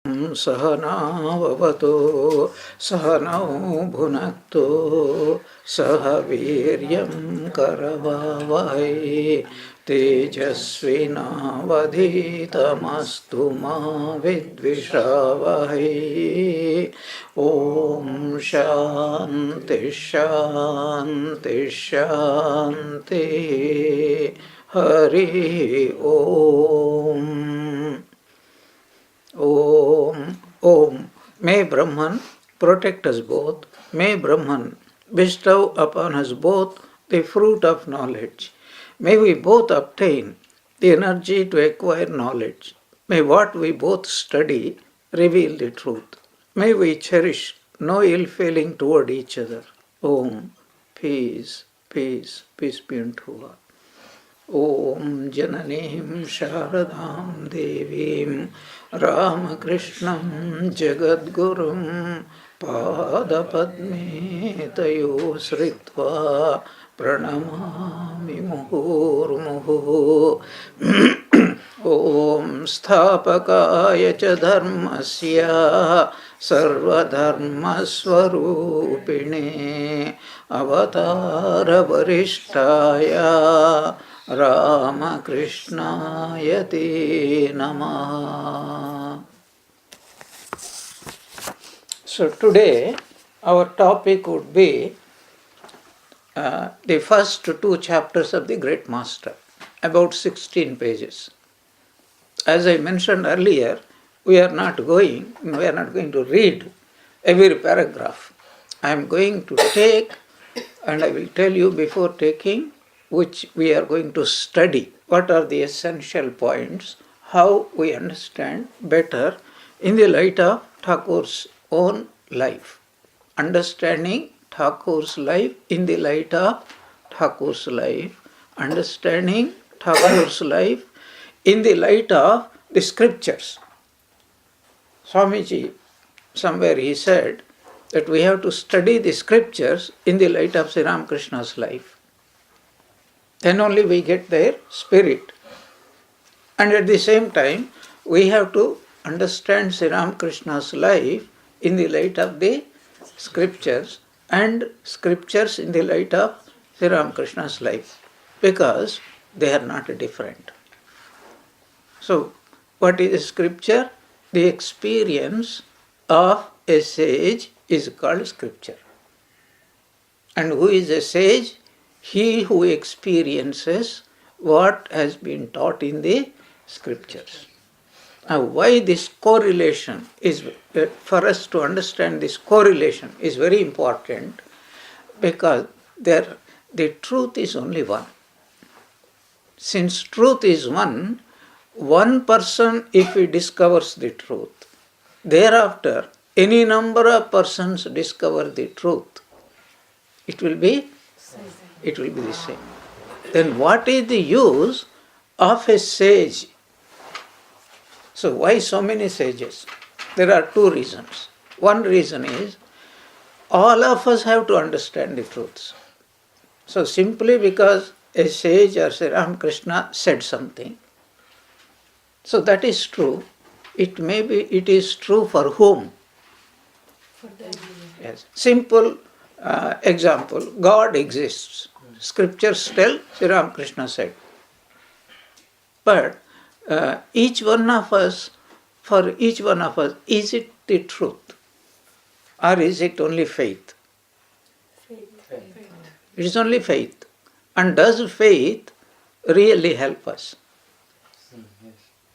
सहनाववतु सहनौ भुनक्तु सह वीर्यं करवावहै तेजस्विनावधीतमस्तु मा विद्विषावहै। ॐ शान्ति शान्ति शान्ति। हरि ओम। Om. Om. May Brahman protect us both. May Brahman bestow upon us both the fruit of knowledge. May we both obtain the energy to acquire knowledge. May what we both study reveal the truth. May we cherish no ill feeling toward each other. Om. Peace, peace, peace be unto all. Om Jananim Sharadam Devim Ramakrishnan Jagadgurum Padapadme Tayo Sritva Pranamami Muhurmuhu. Om Sthapakaya Cha Dharmasya Sarvadharmaswarupine Avatara Varishtaya Ramakrishna te Namaha. So today our topic would be the first two chapters of the Great Master, about 16 pages. As I mentioned earlier, we are not going to read every paragraph. I am going to take, and I will tell you before taking, which we are going to study. What are the essential points? How we understand better in the light of Thakur's own life. Understanding Thakur's life in the light of Thakur's life. Understanding Thakur's life in the light of the scriptures. Swamiji, somewhere he said that we have to study the scriptures in the light of Sri Ramakrishna's life. Then only we get their spirit. And at the same time, we have to understand Sri Ramakrishna's life in the light of the scriptures and scriptures in the light of Sri Ramakrishna's life, because they are not different. So, what is a scripture? The experience of a sage is called scripture. And who is a sage? He who experiences what has been taught in the scriptures. Now, why this correlation is, for us to understand this correlation is very important, because the truth is only one. Since truth is one person, if he discovers the truth, thereafter any number of persons discover the truth, it will be the same. Then what is the use of a sage? So why so many sages? There are two reasons. One reason is all of us have to understand the truths. So simply because a sage or Sri Ramakrishna said something, so that is true. It is true for whom? For the yes. Simple example, God exists. Scriptures tell, Sri Ramakrishna said. But for each one of us, is it the truth? Or is it only faith? Faith. It is only faith. And does faith really help us?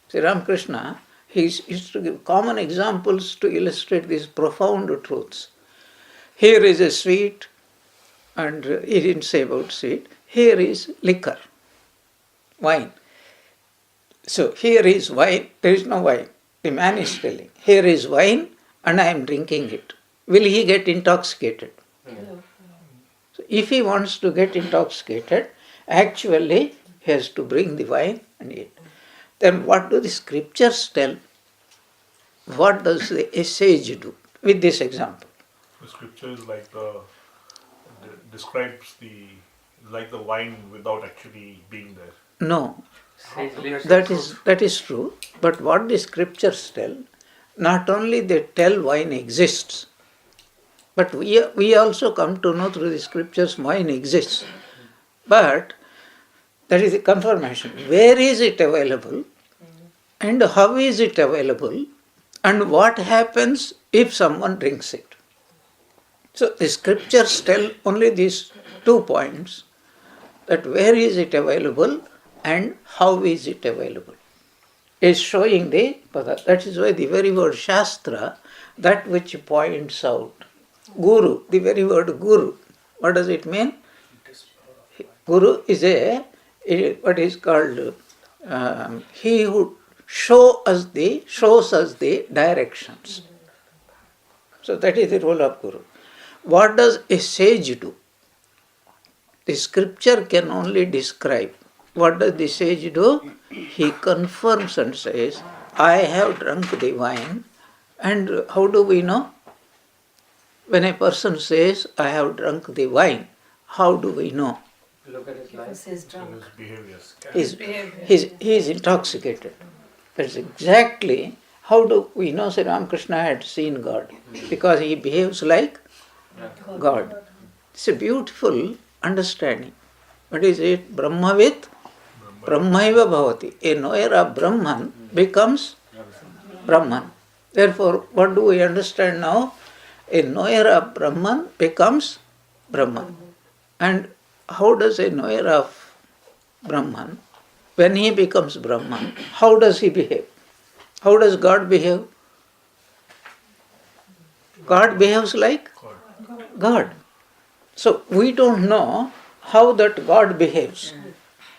Sri Ramakrishna, he used to give common examples to illustrate these profound truths. Here is a sweet, and he didn't say about sweet. Here is liquor, wine. So here is wine, there is no wine. The man is telling, here is wine and I am drinking it. Will he get intoxicated? No. So if he wants to get intoxicated, actually he has to bring the wine and eat. Then what do the scriptures tell? What does a sage do with this example? The scripture is describes the wine without actually being there. No, that is true. But what the scriptures tell, not only they tell wine exists, but we also come to know through the scriptures wine exists. But that is the confirmation. Where is it available? And how is it available? And what happens if someone drinks it? So the scriptures tell only these 2 points, that where is it available and how is it available. Is showing the path. That is why the very word Shastra, that which points out. Guru, the very word Guru, what does it mean? Guru is what is called, he who shows us the directions. So that is the role of Guru. What does a sage do? The scripture can only describe. What does the sage do? He confirms and says, I have drunk the wine. And how do we know? When a person says, I have drunk the wine, how do we know? Look at his life. His behaviors. He is intoxicated. That's exactly how do we know Sri Ramakrishna had seen God? Because he behaves like God. It's a beautiful understanding. What is it? Brahmavit Brahmaiva bhavati. A knower of Brahman becomes Brahman. Therefore, what do we understand now? A knower of Brahman becomes Brahman. And how does a knower of Brahman, when he becomes Brahman, how does he behave? How does God behave? God behaves like God. So we don't know how that God behaves.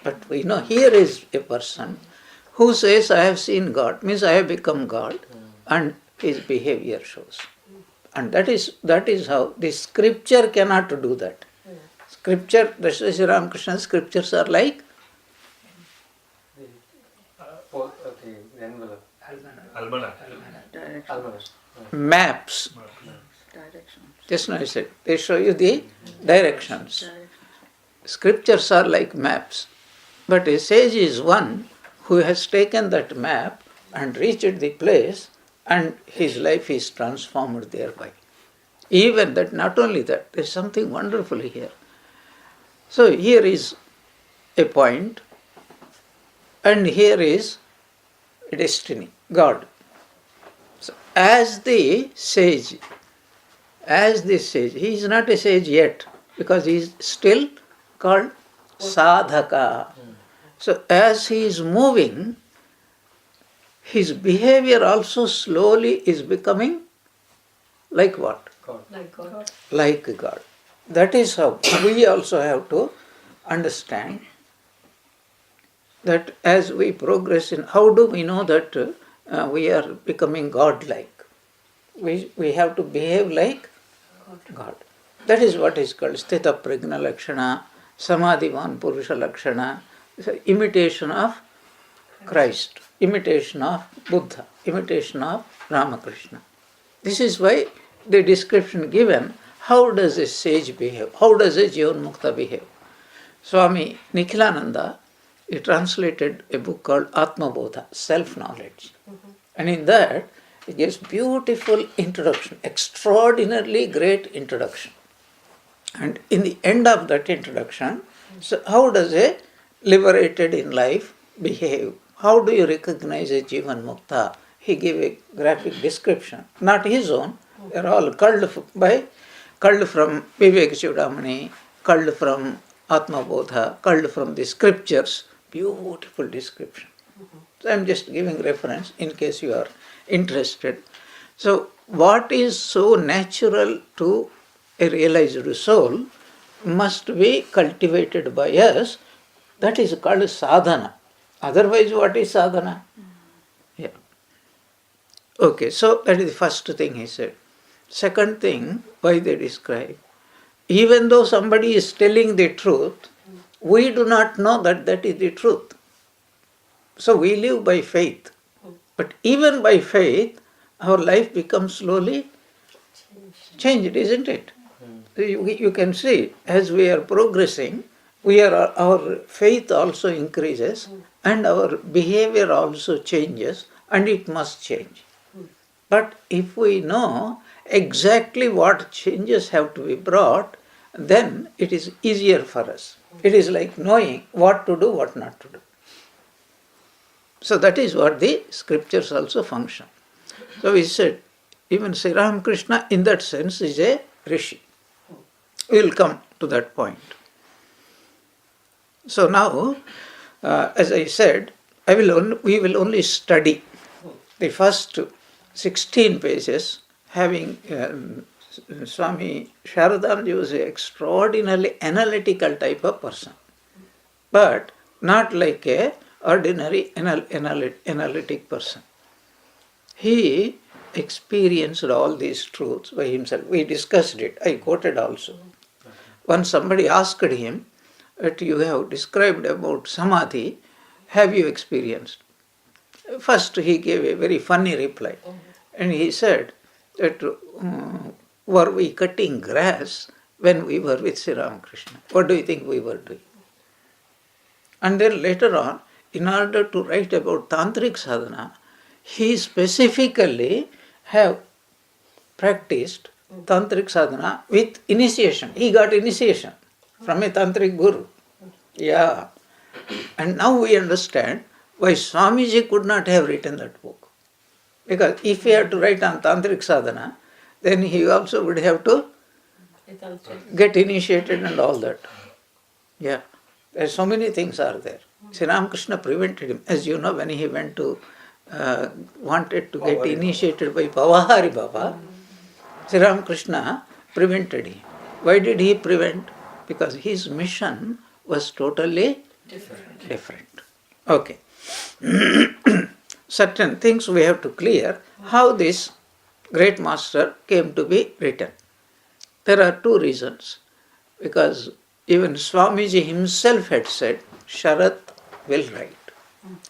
But we know here is a person who says, I have seen God, means I have become God, and his behavior shows. And that is how the scripture cannot do that. Scripture, the Sri Ramakrishna's scriptures are like the envelope. Almanac. maps. Just now I said, they show you the directions. Scriptures are like maps. But a sage is one who has taken that map and reached the place, and his life is transformed thereby. Even that, not only that, there is something wonderful here. So here is a point, and here is a destiny, God. So as the sage, he is not a sage yet, because he is still called sadhaka. So as he is moving, his behavior also slowly is becoming like what? God. Like God. Like God. That is how we also have to understand that as we progress in, how do we know that we are becoming God-like? We have to behave like God. That is what is called Sthita Prajna Lakshana, Samadhivan Purusha Lakshana, imitation of Christ, imitation of Buddha, imitation of Ramakrishna. This is why the description given, how does a sage behave, how does a Jivan Mukta behave. Swami Nikhilananda, he translated a book called Atma Bodha, self-knowledge. And in that, he gives beautiful introduction, extraordinarily great introduction. And in the end of that introduction, so how does a liberated in life behave? How do you recognize a Jivan Mukta? He gave a graphic description, not his own. They are all culled from Vivek Chudamani, culled from Atma Bodha, culled from the scriptures. Beautiful description. So I am just giving reference in case you are interested. So what is so natural to a realized soul must be cultivated by us. That is called sadhana. Otherwise, what is sadhana? Yeah. Okay, so that is the first thing he said. Second thing, why they describe, even though somebody is telling the truth, we do not know that that is the truth. So we live by faith. But even by faith, our life becomes slowly changed, isn't it? You can see, as we are progressing, our faith also increases and our behavior also changes, and it must change. But if we know exactly what changes have to be brought, then it is easier for us. It is like knowing what to do, what not to do. So that is what the scriptures also function. So we said, even Sri Ramakrishna in that sense is a rishi. We will come to that point. So now, as I said, we will only study the first 16 pages, having Swami Sharadanji was an extraordinarily analytical type of person, but not like a ordinary analytic person. He experienced all these truths by himself. We discussed it. I quoted also. Once somebody asked him, that you have described about samadhi, have you experienced? First he gave a very funny reply. And he said that were we cutting grass when we were with Sri Ramakrishna? What do you think we were doing? And then later on, in order to write about tantric sadhana, he specifically have practiced tantric sadhana with initiation. He got initiation from a tantric guru. Yeah. And now we understand why Swamiji could not have written that book. Because if he had to write on tantric sadhana, then he also would have to get initiated and all that. Yeah. There are so many things are there. Sri Ramakrishna prevented him. As you know, when he went to, wanted to get initiated by Pavahari Baba, Sri Ramakrishna prevented him. Why did he prevent? Because his mission was totally different. Okay. Certain things we have to clear how this great master came to be written. There are two reasons. Because even Swamiji himself had said, Sharat will write.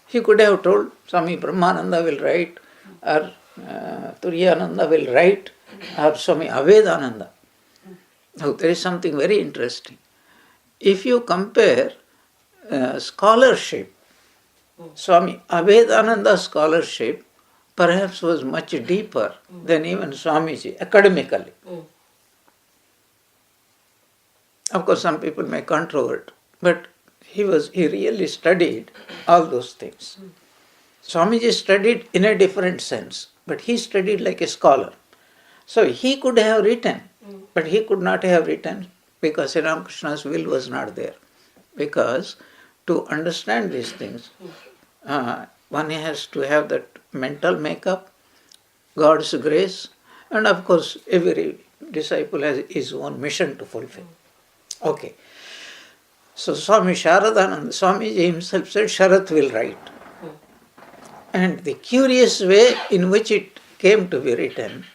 He could have told Swami Brahmananda will write, or Turiyananda will write, or Swami Avedananda. Now there is something very interesting. If you compare scholarship, Swami Avedananda's scholarship perhaps was much deeper than even Swamiji, academically. Of course, some people may controvert, but he really studied all those things. Swamiji studied in a different sense, but he studied like a scholar. So he could have written, but he could not have written because Sri Ramakrishna's will was not there. Because to understand these things, one has to have that mental makeup, God's grace, and of course every disciple has his own mission to fulfill. Okay. So Swami Sharadananda, Swamiji himself said Sharat will write. And the curious way in which it came to be written,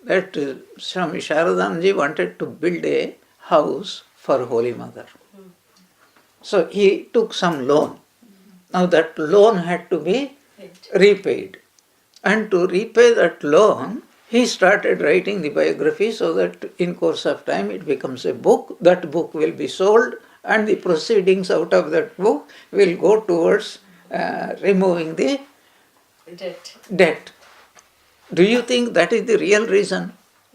that Swami Sharadanji wanted to build a house for Holy Mother. So he took some loan. Now that loan had to be repaid. And to repay that loan, he started writing the biography so that in course of time it becomes a book. That book will be sold and the proceedings out of that book will go towards removing the debt. Do you think that is the real reason?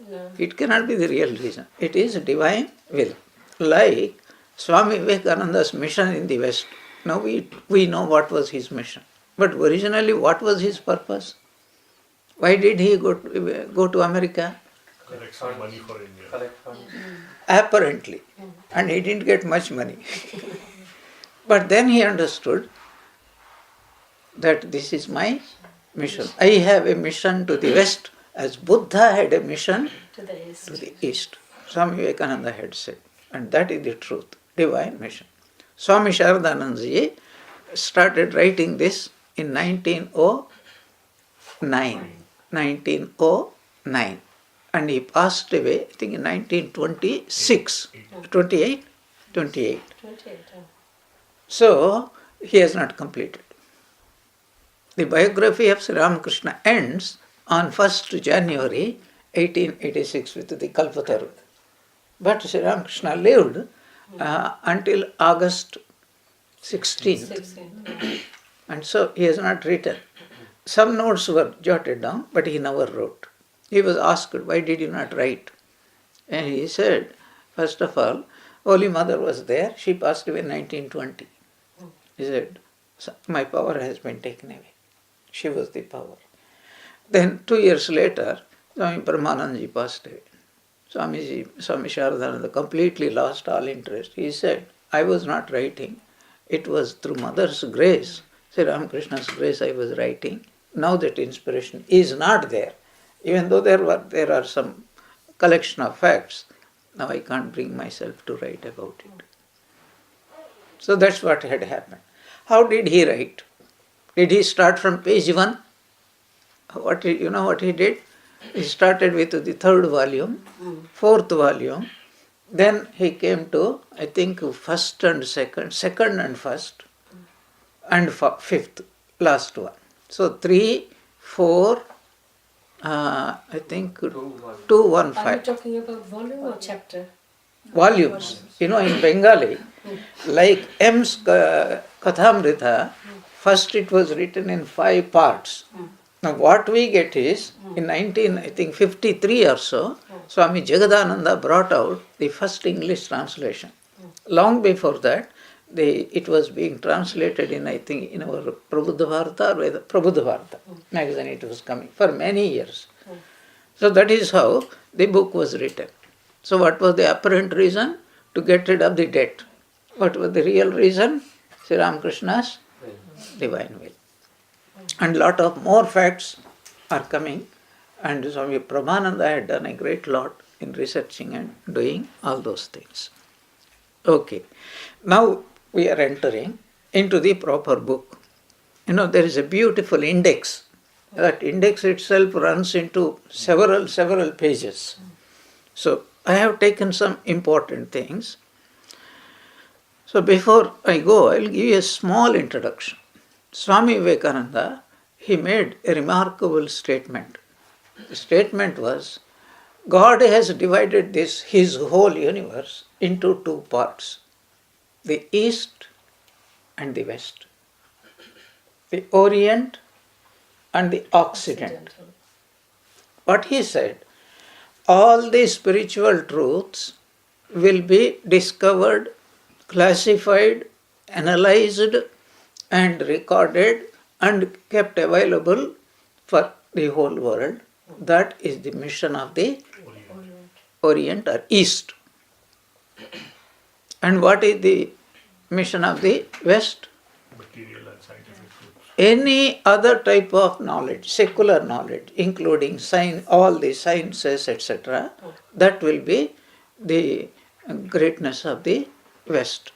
No. It cannot be the real reason. It is divine will. Like Swami Vivekananda's mission in the West. Now we know what was his mission. But originally what was his purpose? Why did he go to America? Collect some money for India. Apparently. And he didn't get much money. But then he understood that this is my mission. I have a mission to the West as Buddha had a mission to the East. Swami Vivekananda had said. And that is the truth. Divine mission. Swami Sharadanandaji started writing this in 1909. 1909. And he passed away, I think in 1926. 28? 28. So, he has not completed. The biography of Sri Ramakrishna ends on 1st January 1886 with the Kalpataru. But Sri Ramakrishna lived until August 16th. And so he has not written. some notes were jotted down, but he never wrote. He was asked, why did you not write? And he said, first of all, Holy Mother was there. She passed away in 1920. He said, my power has been taken away. She was the power. Then 2 years later, Swami Brahmanandaji passed away. Swami Sharadananda completely lost all interest. He said, I was not writing. It was through Mother's grace, Sri Ramakrishna's grace, I was writing. Now that inspiration is not there. Even though there are some collection of facts, now I can't bring myself to write about it. So that's what had happened. How did he write? Did he start from page 1? You know what he did? He started with the 3rd volume, 4th volume. Then he came to, I think, 1st and 2nd, 2nd and 1st, and 5th, last one. So 3, 4, I think 2, 1, 5. Are you talking about volume or chapter? Volumes. You know, in Bengali, like M's Kathamrita, first it was written in 5 parts. Now what we get is, in 1953 or so, Swami Jagadananda brought out the first English translation. Long before that, it was being translated in, I think, in our Prabuddha Bharata, or Prabuddha Bharata magazine it was coming, for many years. So that is how the book was written. So what was the apparent reason? To get rid of the debt. What was the real reason? Sri Ramakrishna's divine will. And lot of more facts are coming, and Swami Prabhupada had done a great lot in researching and doing all those things. Okay, now we are entering into the proper book. You know, there is a beautiful index. That index itself runs into several pages. So I have taken some important things. So before I go, I will give you a small introduction. Swami Vivekananda, he made a remarkable statement. The statement was, God has divided his whole universe into 2 parts, the East and the West, the Orient and the Occident. What he said, all the spiritual truths will be discovered, classified, analyzed, and recorded and kept available for the whole world. That is the mission of the Orient or East. And what is the mission of the West? Material and scientific truths. Any other type of knowledge, secular knowledge, including all the sciences, etc., that will be the greatness of the West.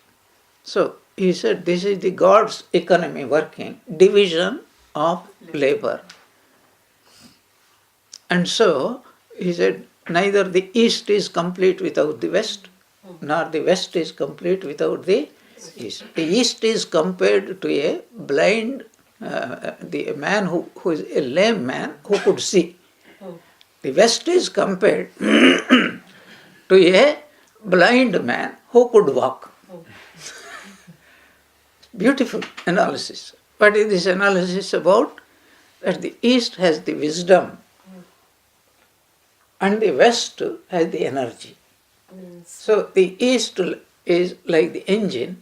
So he said, this is the God's economy working, division of labor. And so he said, neither the East is complete without the West, nor the West is complete without the East. The East is compared to a blind, the man who is a lame man who could see. The West is compared to a blind man who could walk. Beautiful analysis. What is this analysis about? That the East has the wisdom and the West has the energy. So the East is like the engine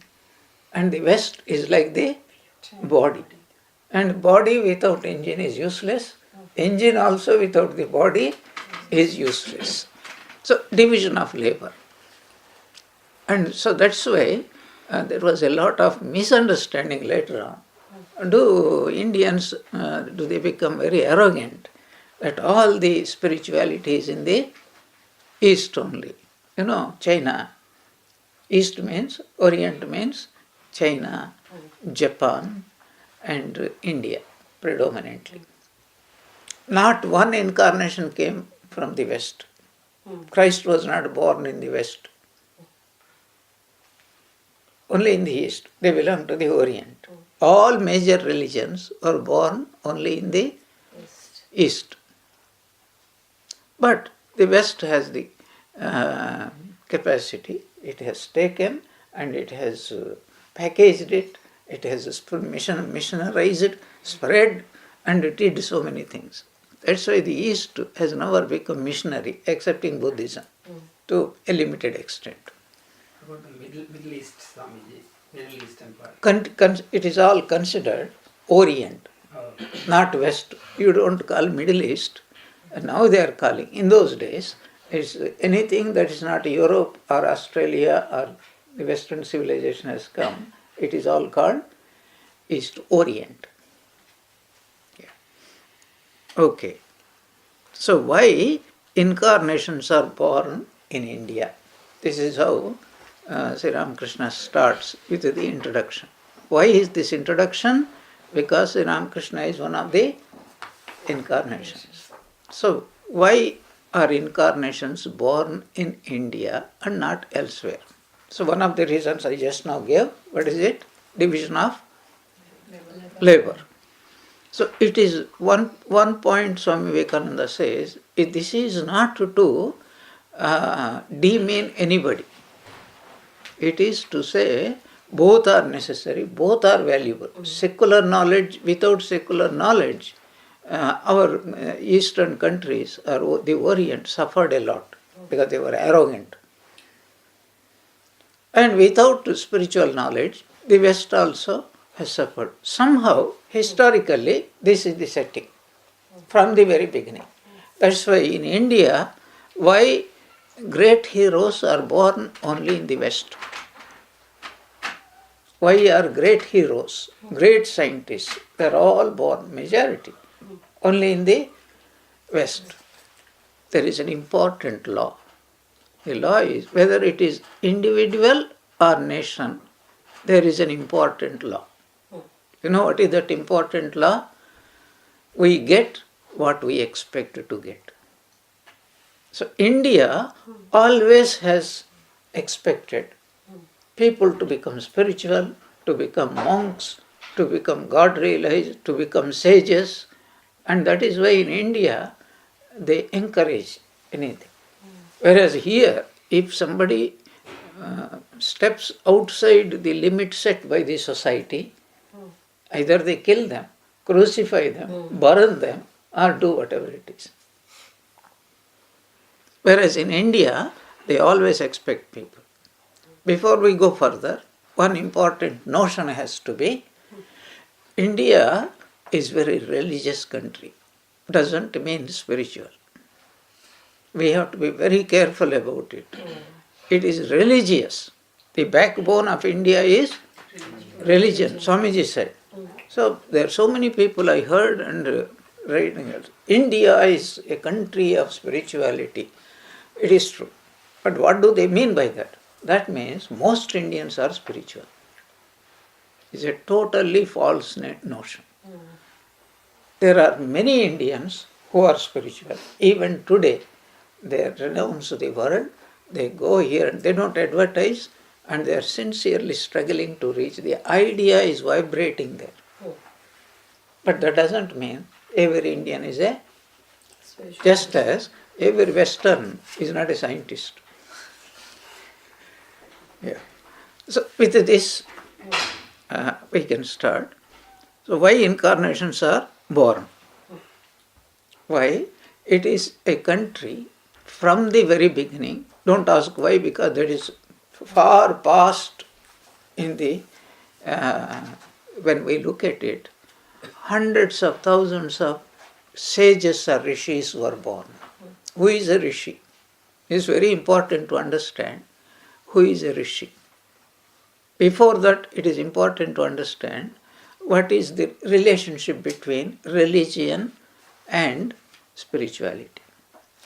and the West is like the body. And body without engine is useless. Engine also without the body is useless. So division of labor. And so that's why there was a lot of misunderstanding later on. Do Indians, do they become very arrogant that all the spirituality is in the East only? You know, China, East means, Orient means China, Japan and India predominantly. Not one incarnation came from the West. Christ was not born in the West. Only in the East. They belong to the Orient. All major religions are born only in the East. But the West has the capacity. It has taken and it has packaged it. It has missionarized, spread, and it did so many things. That's why the East has never become missionary except in Buddhism to a limited extent. About the Middle East, Swamiji, Middle East Empire. It is all considered Orient, not West. You don't call Middle East. And now they are calling. In those days, it's anything that is not Europe or Australia or the Western civilization has come, it is all called East Orient. Yeah. Okay. So why incarnations are born in India? This is how Sri Ramakrishna starts with the introduction. Why is this introduction? Because Sri Ramakrishna is one of the incarnations. So why are incarnations born in India and not elsewhere? So one of the reasons I just now gave, what is it? Division of labor. So it is one point Swami Vivekananda says, this is not to demean anybody. It is to say both are necessary, both are valuable. Secular knowledge, without secular knowledge, our Eastern countries or the Orient suffered a lot because they were arrogant. And without spiritual knowledge, the West also has suffered. Somehow, historically, this is the setting from the very beginning. That's why in India, why great heroes are born only in the West. Why are great heroes, great scientists, they are all born, majority, only in the West. There is an important law. The law is, whether it is individual or nation, there is an important law. You know what is that important law? We get what we expect to get. So India always has expected people to become spiritual, to become monks, to become God realized, to become sages, and that is why in India they encourage anything. Whereas here, if somebody steps outside the limit set by the society, either they kill them, crucify them, burn them, or do whatever it is. Whereas in India, they always expect people. Before we go further, one important notion has to be, India is a very religious country. Doesn't mean spiritual. We have to be very careful about it. It is religious. The backbone of India is religion, Swamiji said. So there are so many people I heard and reading it. India is a country of spirituality. It is true. But what do they mean by that? That means most Indians are spiritual. It's a totally false notion. There are many Indians who are spiritual. Even today, they renounce the world, they go here and they don't advertise, and they are sincerely struggling to reach. The idea is vibrating there. But that doesn't mean every Indian is a, just as every Western is not a scientist. Yeah. So with this, we can start. So why incarnations are born? Why? It is a country from the very beginning. Don't ask why, because that is far past in the, when we look at it, hundreds of thousands of sages or rishis were born. Who is a rishi? It is very important to understand who is a rishi. Before that, it is important to understand what is the relationship between religion and spirituality.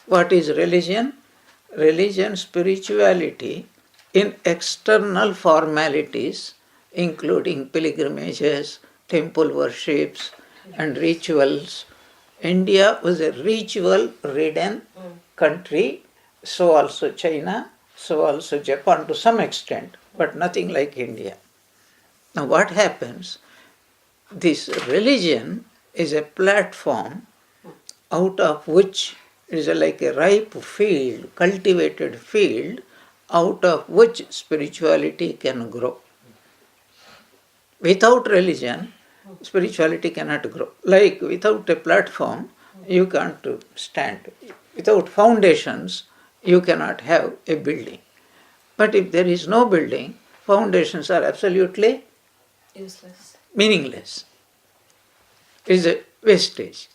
What is religion? Religion, spirituality in external formalities, including pilgrimages, temple worships, and rituals. India was a ritual-ridden country, so also China, so also Japan to some extent, but nothing like India. Now what happens? This religion is a platform out of which it is like a ripe field, cultivated field, out of which spirituality can grow. Without religion, spirituality cannot grow. Like without a platform, you can't stand. Without foundations, you cannot have a building. But if there is no building, foundations are absolutely Useless. meaningless. Is a wastage.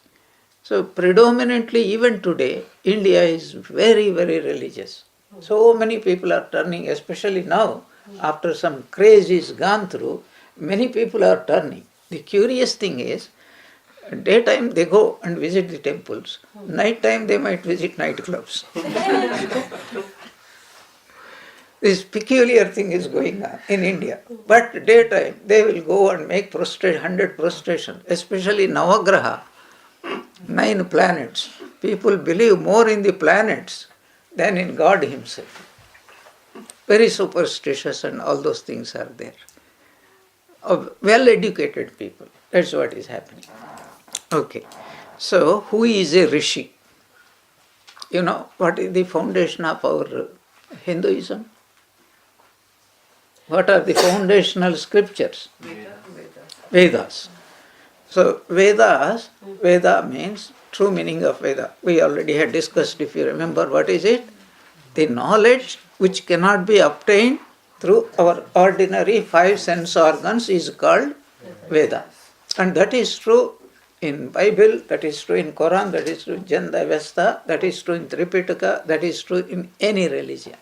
So predominantly even today, India is very, very religious. So many people are turning, especially now, after some craze is gone through, many people are turning. The curious thing is, daytime they go and visit the temples, nighttime they might visit nightclubs. This peculiar thing is going on in India. But daytime they will go and make 100 prostration, especially Navagraha, 9 planets. People believe more in the planets than in God Himself. Very superstitious and all those things are there. Of well-educated people. That's what is happening. Okay. So, who is a rishi? You know, what is the foundation of our Hinduism? What are the foundational scriptures? Vedas. So, Veda means true meaning of Veda. We already had discussed, if you remember, what is it? The knowledge which cannot be obtained through our ordinary 5 sense organs is called Veda. And that is true in Bible, that is true in Quran, that is true in Avesta, that is true in Tripitaka, that is true in any religion.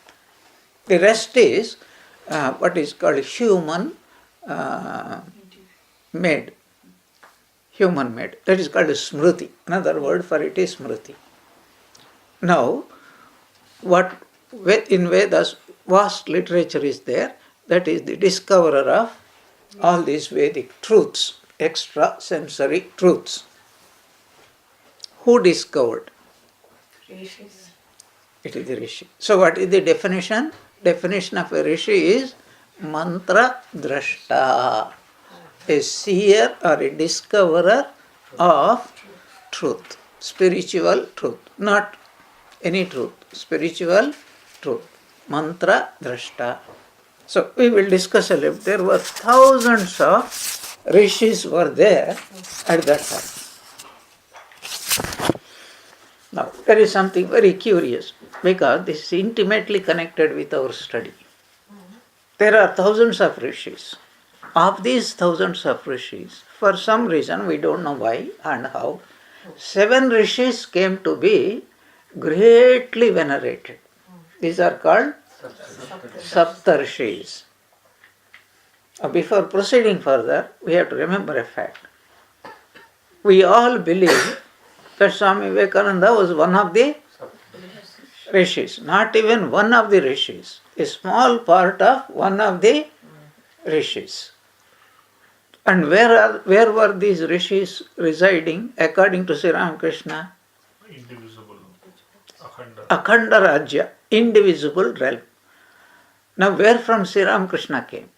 The rest is what is called human made. Human made. That is called Smriti. Another word for it is Smriti. Now, what in Vedas, vast literature is there, that is the discoverer of all these Vedic truths, extra-sensory truths. Who discovered? Rishis. It is the Rishi. So what is the definition? Definition of a Rishi is mantra drashta, a seer or a discoverer of truth, spiritual truth, not any truth, spiritual truth, mantra drashta. So we will discuss a little. There were thousands of rishis were there at that time. Now there is something very curious because this is intimately connected with our study. There are thousands of rishis. Of these thousands of rishis, for some reason, we don't know why and how, 7 rishis came to be greatly venerated. These are called Saptarshis. Before proceeding further, we have to remember a fact. We all believe that Swami Vivekananda was one of the rishis, not even one of the rishis, a small part of one of the rishis. And where were these rishis residing according to Sri Ramakrishna? Indivisible. Akhanda. Akhanda Rajya, indivisible realm. Now where from Sri Ramakrishna came?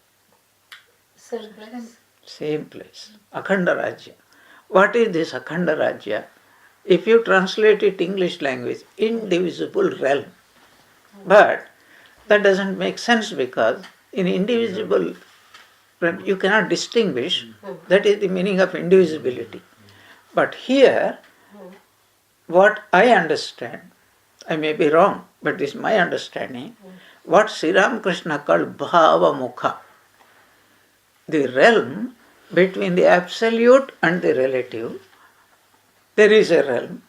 Same place. Akhanda Rajya. What is this Akhanda Rajya? If you translate it English language, indivisible realm. But that doesn't make sense because in indivisible realm you cannot distinguish. That is the meaning of indivisibility. But here, what I understand, I may be wrong, but this is my understanding, what Sri Ramakrishna called Bhava Mukha, the realm between the absolute and the relative. There is a realm,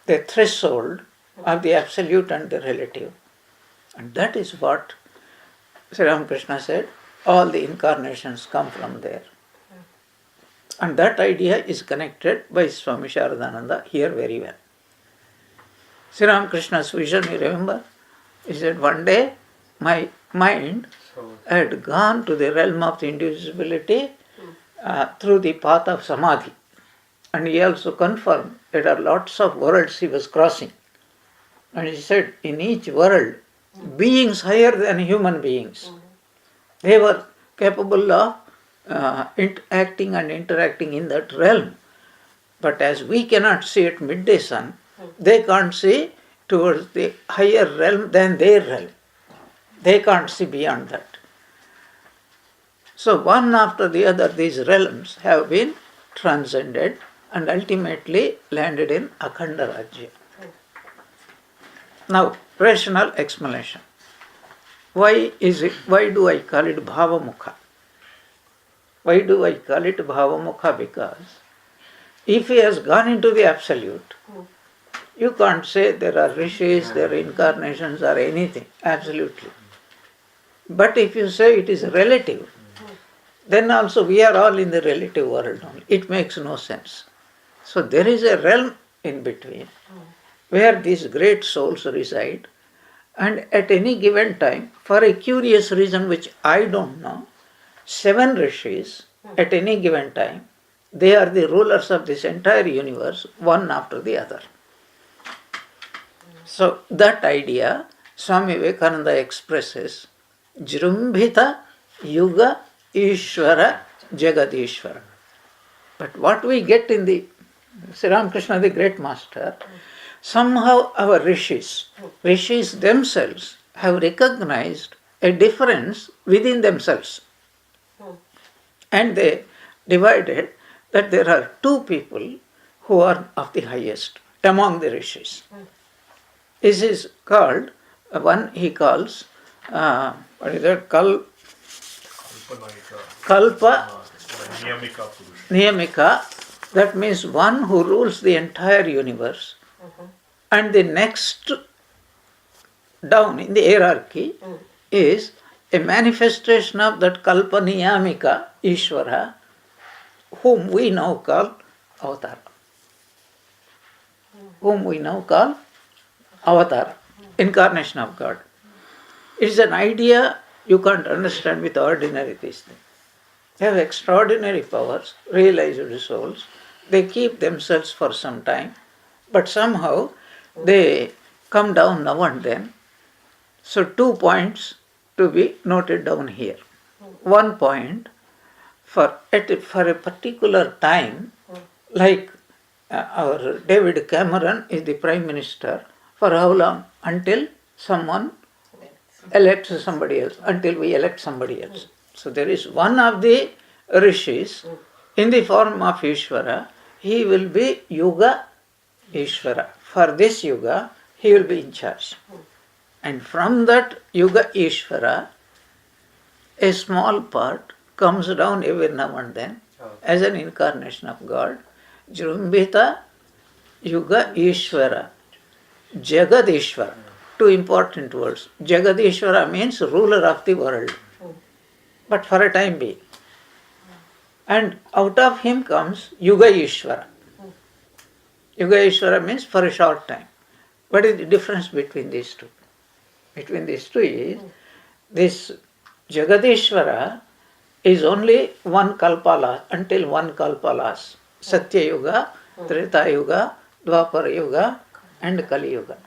the threshold of the absolute and the relative. And that is what Sri Ramakrishna said, all the incarnations come from there. And that idea is connected by Swami Sharadananda here very well. Sri Ramakrishna's vision, you remember? He said, one day my mind had gone to the realm of the indivisibility through the path of Samadhi. And he also confirmed that there are lots of worlds he was crossing. And he said, in each world, beings higher than human beings, they were capable of acting and interacting in that realm. But as we cannot see at midday sun, they can't see towards the higher realm than their realm. They can't see beyond that. So one after the other, these realms have been transcended and ultimately landed in Akhanda Rajya. Now, rational explanation. Why do I call it Bhavamukha? Why do I call it Bhavamukha? Because if he has gone into the absolute, you can't say there are rishis, there are incarnations or anything, absolutely. But if you say it is relative, then also we are all in the relative world only. It makes no sense. So there is a realm in between where these great souls reside, and at any given time, for a curious reason which I don't know, 7 rishis at any given time, they are the rulers of this entire universe, one after the other. So that idea Swami Vivekananda expresses, Jrumbhita Yuga Ishvara Jagadishvara. But what we get in the Sri Ramakrishna, the great master, somehow our rishis themselves have recognized a difference within themselves. And they divided that there are 2 people who are of the highest among the rishis. This is called, one he calls, what is that? Kalpa Niyamika. That means one who rules the entire universe. And the next down in the hierarchy is a manifestation of that Kalpa Niyamika, Ishvara, whom we now call Avatara. Incarnation of God. It is an idea you can't understand with ordinary these things. They have extraordinary powers, realized souls. They keep themselves for some time, but somehow they come down now and then. So 2 points to be noted down here. 1 point, for a particular time, like our David Cameron is the Prime Minister, for how long? Until someone elects somebody else, until we elect somebody else. So there is one of the rishis in the form of Ishvara, he will be Yuga Ishvara. For this Yuga, he will be in charge. And from that Yuga Ishvara, a small part comes down every now and then as an incarnation of God. Jrumbhita Yuga Ishvara, Jagadishvara. 2 important words. Jagadishvara means ruler of the world, but for a time being. And out of him comes Yuga Ishvara. Yuga Ishvara means for a short time. What is the difference between these 2? Between these 2 is, this Jagadishvara is only one kalpa until one kalpa lasts. Satya Yuga, Treta Yuga, Dwapara Yuga and Kali Yuga.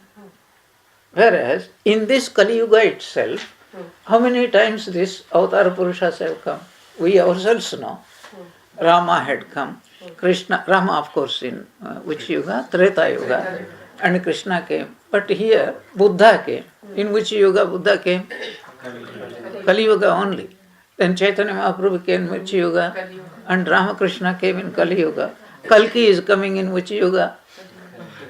Whereas in this Kali Yuga itself, how many times these Avatar Purushas have come? We ourselves know. Rama had come, Krishna, Rama of course in which Yuga? Treta Yuga, and Krishna came. But here Buddha came. In which Yuga Buddha came? Kali Yuga only. Then Chaitanya Mahaprabhu came in which Yuga? And Ramakrishna came in Kali Yuga. Kalki is coming in which Yuga?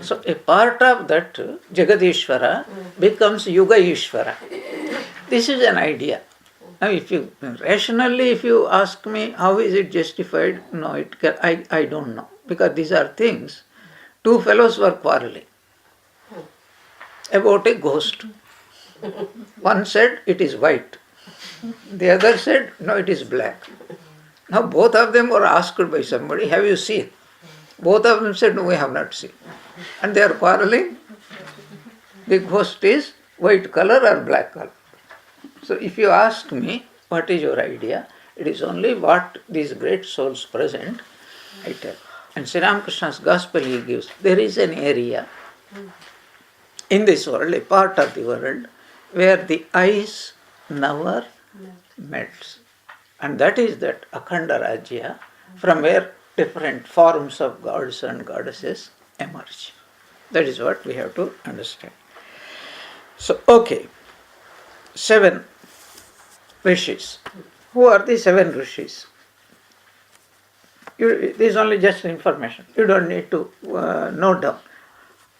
So a part of that Jagadishvara becomes Yuga Ishvara. This is an idea. Now if you ask me how is it justified, no, I don't know. Because these are things, 2 fellows were quarreling about a ghost. One said it is white. The other said no, it is black. Now both of them were asked by somebody, have you seen? Both of them said no, we have not seen. And they are quarreling. The ghost is white color or black color. So if you ask me, what is your idea? It is only what these great souls present, I tell. And Sri Ramakrishna's gospel he gives, there is an area in this world, a part of the world, where the ice never melts. And that is that Akhanda Rajya, from where different forms of gods and goddesses emerge. That is what we have to understand. So, okay, 7 rishis. Who are the 7 rishis? This is only just information. You don't need to note down.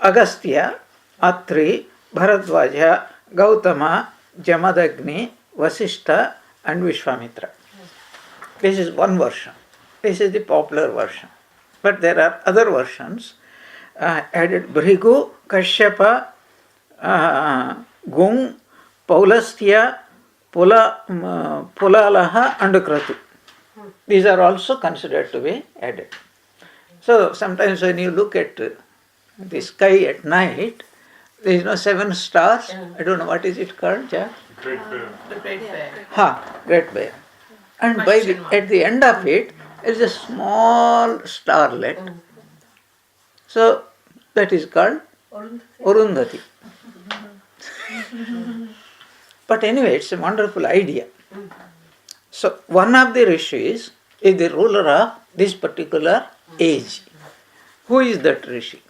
Agastya, Atri, Bharadwaja, Gautama, Jamadagni, Vasishta and Vishwamitra. This is one version. This is the popular version. But there are other versions. Added Bhrigu, Kashyapa, Gung, Paulastya, Pulalaha and Kratu. These are also considered to be added. So sometimes when you look at the sky at night, there is 7 stars. I don't know what is it called, Jack? Great Bear. The Great Bear. Great Bear. And at the end of it is a small starlet. So that is called Arundhati. But anyway, it's a wonderful idea. So one of the rishis is the ruler of this particular age. Who is that rishi?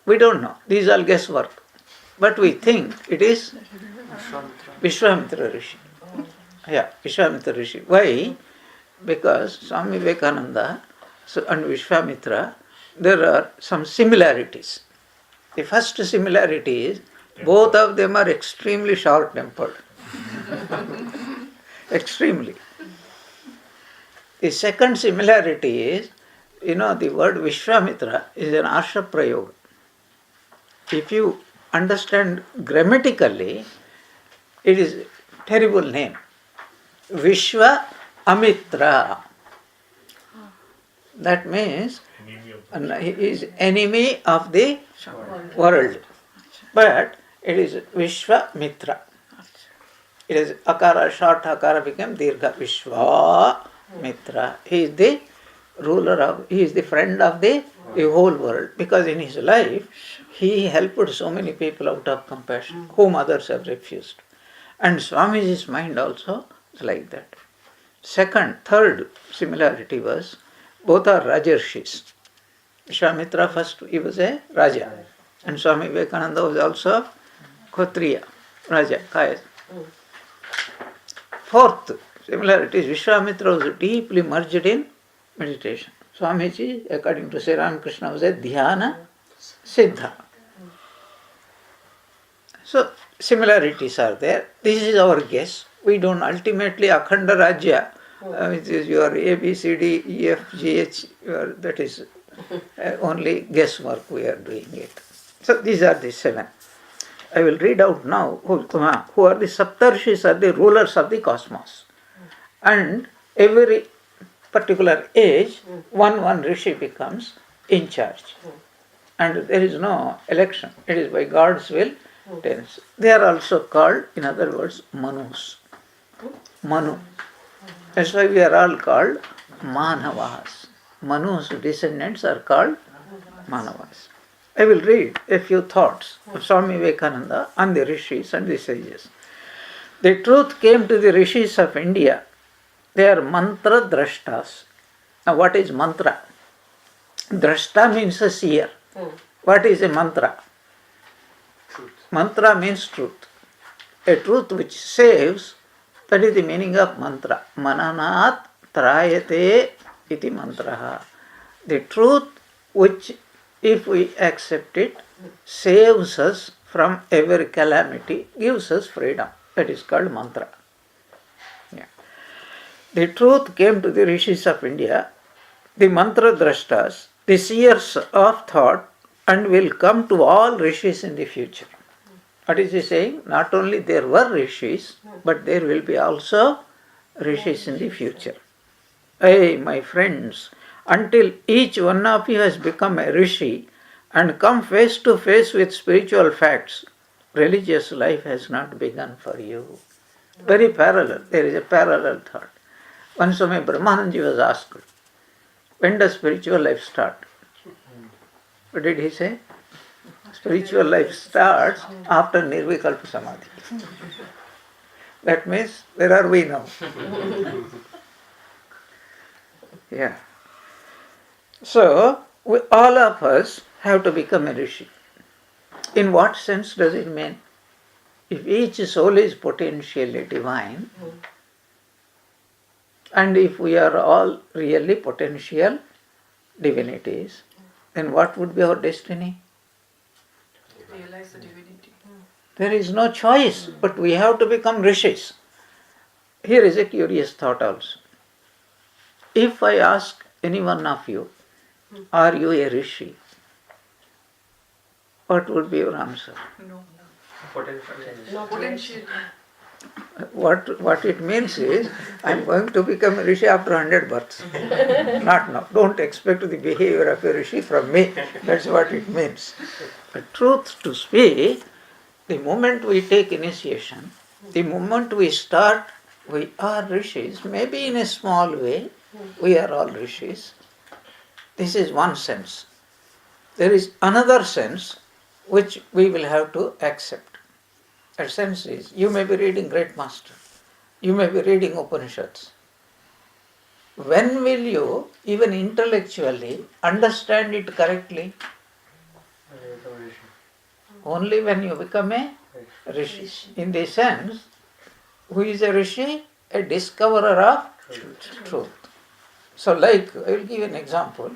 We don't know. These are guesswork. But we think it is Vishwamitra Rishi. Yeah, Vishwamitra Rishi. Why? Because Swami Vivekananda and Vishwamitra, there are some similarities. The first similarity is both of them are extremely short-tempered. Extremely. The second similarity is, the word Vishwamitra is an Asha Prayoga. If you understand grammatically, it is a terrible name. Vishwa Amitra. That means he is enemy of the world. But it is Vishwamitra. It is Akara, short Akara became Dirgha. Vishwamitra. He is the he is the friend of the whole world. Because in his life, he helped so many people out of compassion, whom others have refused. And Swamiji's mind also is like that. Third similarity was, both are Rajarshis. Vishwamitra first, he was a Raja. And Swami Vivekananda was also Kshatriya, Raja, Kaya. Fourth similarity is Vishwamitra was deeply merged in meditation. Swamiji, according to Sri Ramakrishna, was a Dhyana Siddha. So similarities are there. This is our guess. We don't ultimately Akhanda Rajya, which is your A, B, C, D, E, F, G, H, that is only guesswork we are doing it. So these are the 7. I will read out now who are the Saptarshis, are the rulers of the cosmos. And every particular age, one rishi becomes in charge. And there is no election. It is by God's will. They are also called, in other words, Manus. Manu. That's why we are all called Manavas. Manu's descendants are called Manavas. I will read a few thoughts of Swami Vivekananda on the rishis and the sages. The truth came to the rishis of India. They are mantra drashtas. Now what is mantra? Drashta means a seer. What is a mantra? Truth. Mantra means truth. A truth which saves, that is the meaning of mantra. Mananat trayate iti mantraha. The truth which, if we accept it, saves us from every calamity, gives us freedom. That is called mantra. Yeah. The truth came to the rishis of India, the mantra drashtas, the seers of thought, and will come to all rishis in the future. What is he saying? Not only there were rishis, but there will be also rishis in the future. Hey, my friends, until each one of you has become a rishi and come face to face with spiritual facts, religious life has not begun for you. Very parallel. There is a parallel thought. Once Swami Brahmananji was asked, when does spiritual life start? What did he say? Spiritual life starts after Nirvikalpa Samadhi. That means, where are we now? Yeah. So, all of us have to become a rishi. In what sense does it mean? If each soul is potentially divine, and if we are all really potential divinities, then what would be our destiny? Realize the divinity. There is no choice, but we have to become rishis. Here is a curious thought also. If I ask any one of you, are you a rishi? What would be your answer? No. Potential. Potential. What it means is, I am going to become a rishi after 100 births. Not now. Don't expect the behavior of a rishi from me. That's what it means. The truth to speak, the moment we take initiation, the moment we start, we are rishis. Maybe in a small way, we are all rishis. This is one sense. There is another sense which we will have to accept. That sense is, you may be reading Great Master, you may be reading Upanishads. When will you, even intellectually, understand it correctly? Only when you become a rishi. In the sense, who is a rishi? A discoverer of truth. So like, I will give an example.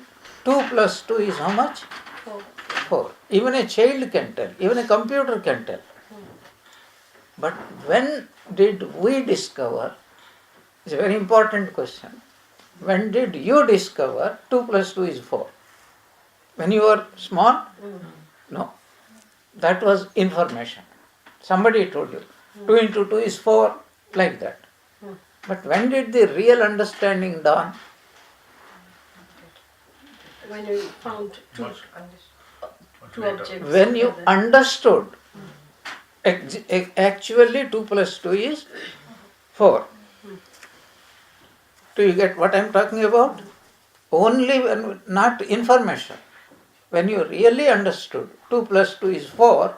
2 plus 2 is how much? 4. Even a child can tell, even a computer can tell. But when did we discover? It's a very important question. When did you discover 2 plus 2 is 4? When you were small? No. That was information. Somebody told you. 2 into 2 is 4, like that. But when did the real understanding dawn? When you found two objects. When you together. understood, actually 2 plus 2 is 4. Do you get what I am talking about? Only when, not information. When you really understood 2 plus 2 is 4,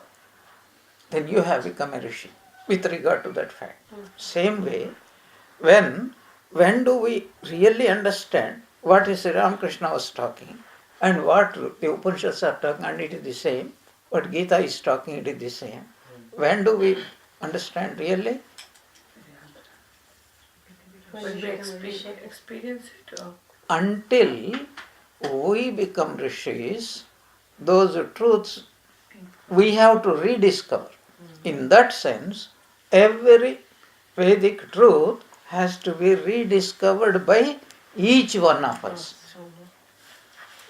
then you have become a rishi with regard to that fact. Same way, when do we really understand what is Ramakrishna was talking and what the Upanishads are talking, and it is the same, what Gita is talking, it is the same. When do we understand really? When we experience it. Until we become rishis, those truths we have to rediscover. In that sense, every Vedic truth has to be rediscovered by each one of us.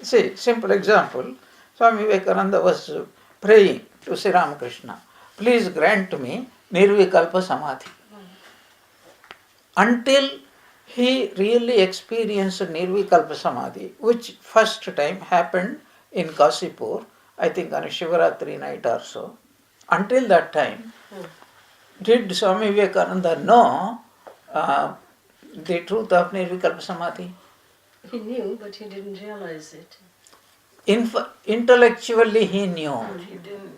See, simple example, Swami Vivekananda was praying to Sri Ramakrishna, please grant me Nirvikalpa Samadhi. Until he really experienced Nirvikalpa Samadhi, which first time happened in Kasipur, I think on a Shivaratri night or so. Until that time, did Swami Vivekananda know the truth of Nirvikalpa Samadhi? He knew, but he didn't realize it. Intellectually he knew, He didn't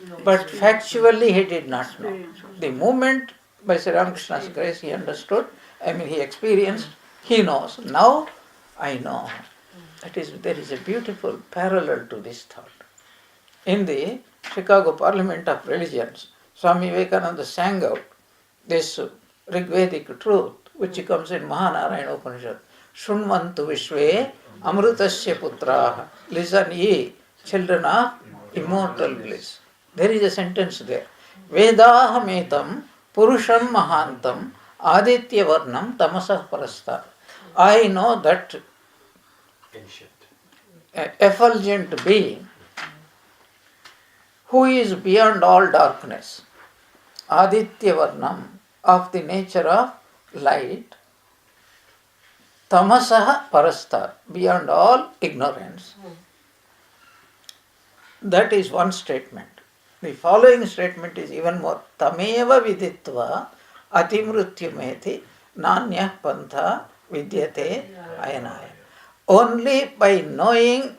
know. but factually he did not know. The moment by Sri Ramakrishna's grace he understood, he experienced, he knows. Now I know. There is a beautiful parallel to this thought. In the Chicago Parliament of Religions, Swami Vivekananda sang out this Rigvedic truth, which comes in Mahanarayana Upanishad. Shunmantu Vishve Amrutasya Putraha. Listen ye, children of immortal bliss. There is a sentence there. Vedahametam Purusham Mahantam Aditya Varnam Tamasah Parastar. I know that effulgent being who is beyond all darkness, Aditya Varnam, of the nature of light, Tamasah Parastar, beyond all ignorance. That is one statement. The following statement is even more. Tameva viditva atimrutyumeti nanyah pantha vidyate ayanaya. Only by knowing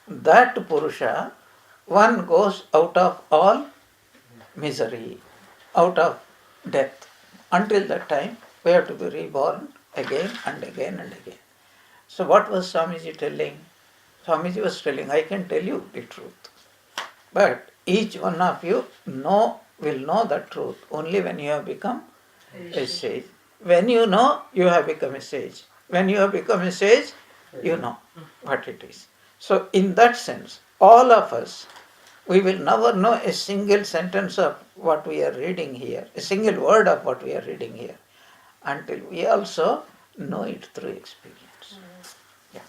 that Purusha, one goes out of all misery, out of death. Until that time, we have to be reborn again and again and again. So what was Swamiji telling? Swamiji was telling, I can tell you the truth. But each one of you know will know the truth only when you have become a sage. When you know, you have become a sage. When you have become a sage, you know what it is. So in that sense, all of us, we will never know a single sentence of what we are reading here, a single word of what we are reading here, until we also know it through experience. Yeah.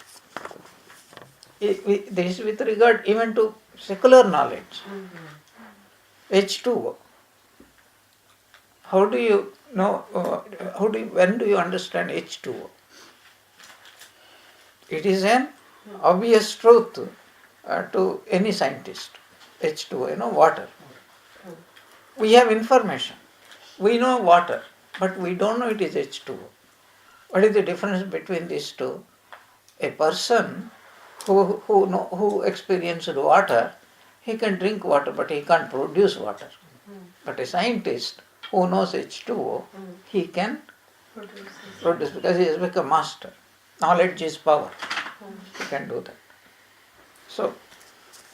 This is with regard even to secular knowledge. H2O. How do you know, when do you understand H2O? It is an obvious truth to any scientist. H2O, water. We have information. We know water, but we don't know it is H2O. What is the difference between these two? A person who experienced water, he can drink water, but he can't produce water. But a scientist who knows H2O, he can produce because he has become master. Knowledge is power. He can do that. So,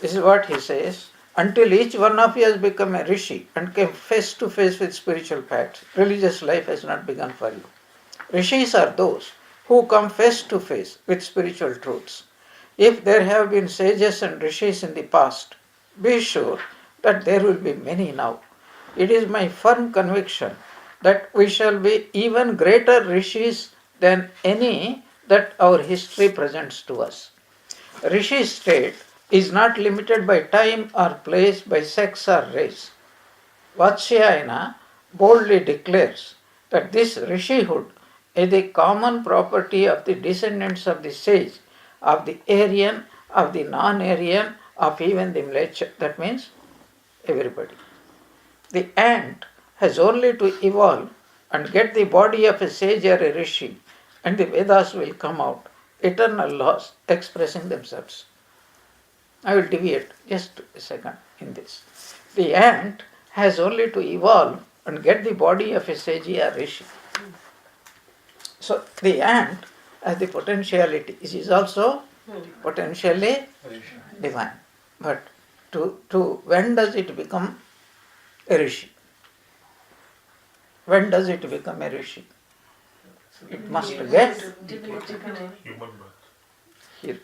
this is what he says. Until each one of you has become a rishi and came face to face with spiritual facts, religious life has not begun for you. Rishis are those who come face to face with spiritual truths. If there have been sages and rishis in the past, be sure that there will be many now. It is my firm conviction that we shall be even greater rishis than any that our history presents to us. Rishi's state is not limited by time or place, by sex or race. Vatsyayana boldly declares that this rishihood is the common property of the descendants of the sage, of the Aryan, of the non-Aryan, of even the Mleccha. That means everybody. The ant has only to evolve and get the body of a sage or a rishi, and the Vedas will come out, eternal laws expressing themselves. I will deviate just a second in this. The ant has only to evolve and get the body of a sage or rishi. So the ant has the potentiality. It is also potentially divine. But to when does it become a rishi? When does it become a rishi? It must get. Human birth. Here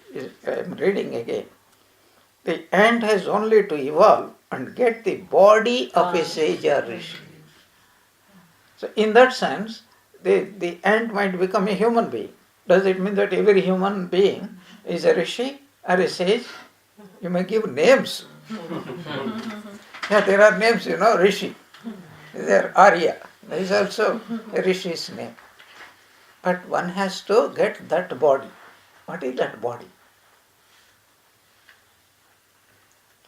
I am reading again. The ant has only to evolve and get the body of a sage or rishi. So in that sense, the ant might become a human being. Does it mean that every human being is a rishi or a sage? You may give names. Yeah, there are names, rishi. There Arya. There is also a rishi's name. But one has to get that body. What is that body?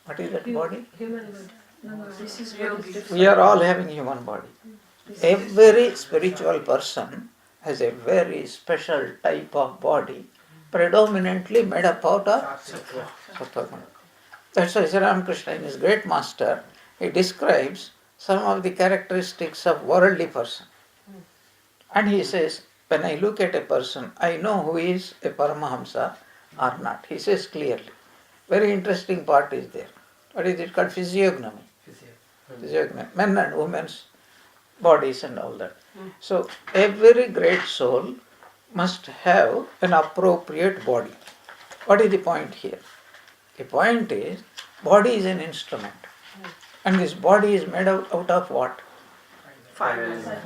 What is that body? Human body. No, this is what is different. We are all having human body. Every spiritual person has a very special type of body, predominantly made up out of sattva. That's why Sri Ramakrishna, in his great master, he describes some of the characteristics of worldly person. And he says, when I look at a person, I know who is a Paramahamsa or not. He says clearly. Very interesting part is there. What is it called? Physiognomy. Physiognomy. Men and women's bodies and all that. So every great soul must have an appropriate body. What is the point here? The point is, body is an instrument. And this body is made out of what? Fire.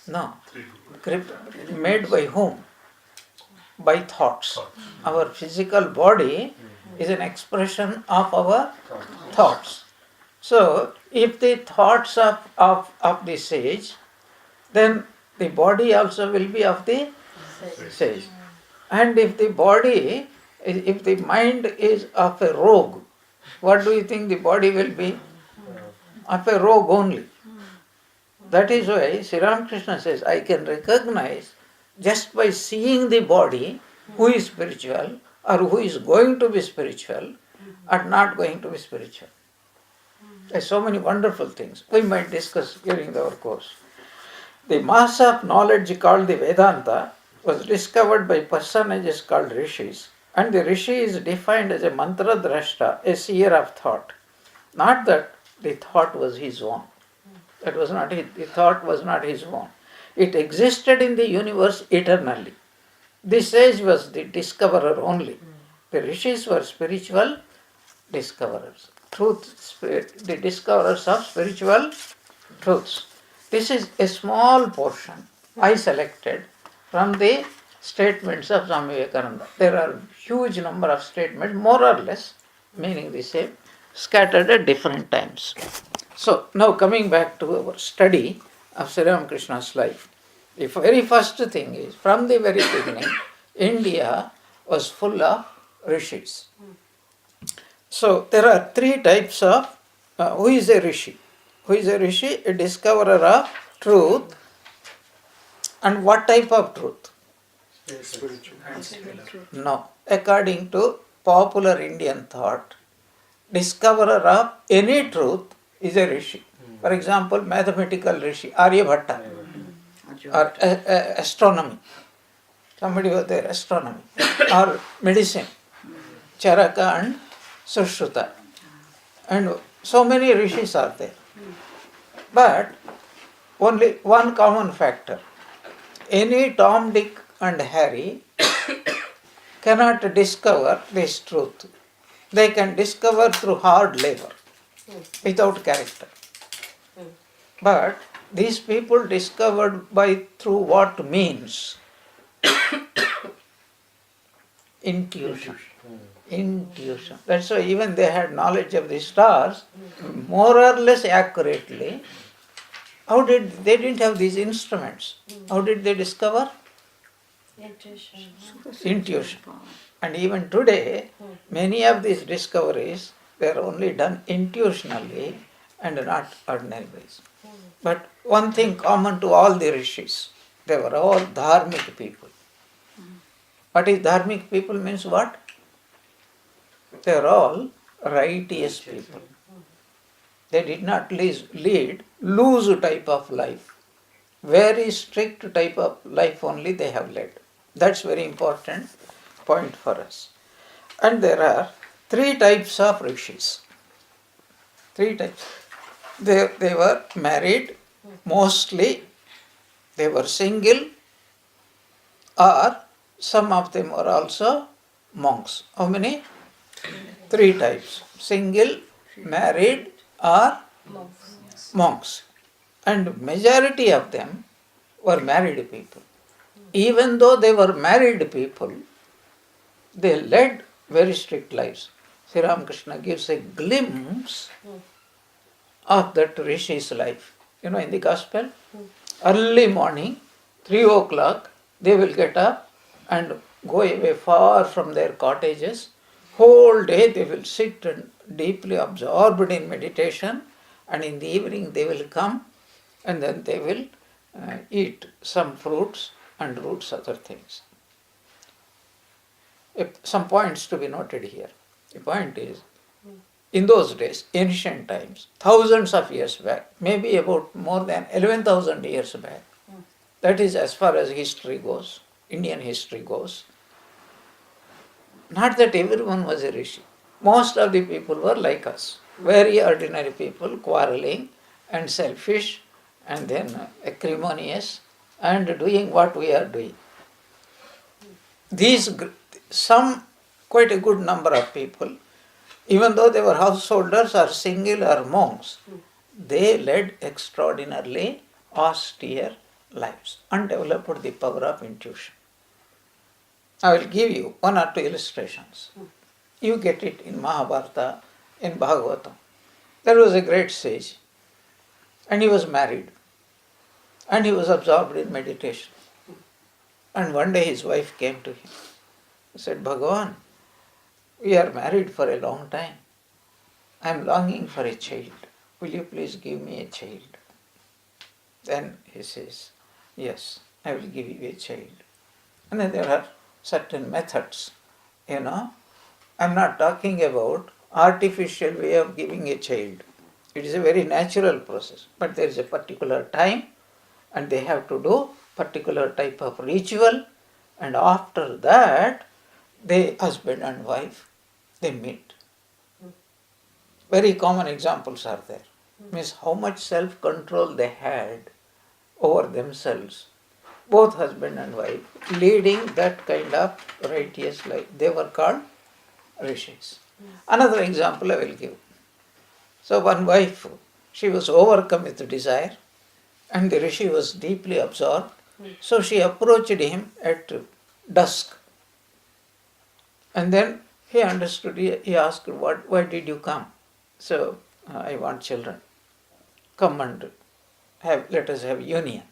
No. Made by whom? By thoughts. Our physical body is an expression of our thoughts. So, if the thoughts of the sage, then the body also will be of the sage. And if the mind is of a rogue, what do you think the body will be? Of a rogue only. That is why Sri Ramakrishna says, I can recognize just by seeing the body who is spiritual or who is going to be spiritual or not going to be spiritual. There are so many wonderful things we might discuss during our course. The mass of knowledge called the Vedanta was discovered by personages called rishis, and the rishi is defined as a mantra drashta, a seer of thought. Not that The thought was his own. That was not his, the thought was not his own. It existed in the universe eternally. This sage was the discoverer only. The rishis were spiritual discoverers. Truth, spirit, the discoverers of spiritual truths. This is a small portion I selected from the statements of Swami Vivekananda. There are huge number of statements, more or less, meaning the same, scattered at different times. So, now coming back to our study of Sri Ramakrishna's life. The very first thing is, from the very beginning, India was full of rishis. So, there are three types of, who is a rishi? Who is a rishi? A discoverer of truth. And what type of truth? Spiritual. No. According to popular Indian thought, discoverer of any truth is a rishi. For example, mathematical rishi, Aryabhatta, or astronomy. Somebody was there, astronomy. Or medicine, Charaka and Sushruta. And so many rishis are there. But only one common factor. Any Tom, Dick and Harry cannot discover this truth. They can discover through hard labor, without character. But these people discovered through what means? Intuition. Intuition. That's why even they had knowledge of the stars more or less accurately. They didn't have these instruments. How did they discover? Intuition. Intuition. And even today, many of these discoveries were only done intuitionally and not ordinary ways. But one thing common to all the rishis, they were all dharmic people. What is dharmic people means what? They are all righteous people. They did not lead loose type of life. Very strict type of life only they have led. That's very important point for us. And there are three types of rishis. Three types. They were married, mostly they were single, or some of them were also monks. How many? Three types. Single, married, or monks. And majority of them were married people. Even though they were married people, they led very strict lives. Sri Ramakrishna gives a glimpse of that rishi's life. In the gospel, early morning, 3 o'clock, they will get up and go away far from their cottages. Whole day they will sit and deeply absorbed in meditation, and in the evening they will come and then they will eat some fruits and roots, other things. Some points to be noted here. The point is, in those days, ancient times, thousands of years back, maybe about more than 11,000 years back, that is as far as history goes, Indian history goes, not that everyone was a rishi. Most of the people were like us, very ordinary people, quarreling and selfish and then acrimonious and doing what we are doing. Quite a good number of people, even though they were householders or single or monks, they led extraordinarily austere lives and developed the power of intuition. I will give you one or two illustrations. You get it in Mahabharata, in Bhagavatam. There was a great sage, and he was married, and he was absorbed in meditation. And one day his wife came to him. He said, Bhagavan, we are married for a long time. I am longing for a child. Will you please give me a child? Then he says, yes, I will give you a child. And then there are certain methods, I'm not talking about artificial way of giving a child. It is a very natural process, but there is a particular time and they have to do particular type of ritual, and after that, the husband and wife, they meet. Very common examples are there. Means how much self-control they had over themselves, both husband and wife, leading that kind of righteous life. They were called rishis. Another example I will give. So one wife, she was overcome with desire and the rishi was deeply absorbed. So she approached him at dusk. And then he understood, he asked, why did you come? So, I want children. Come and let us have union.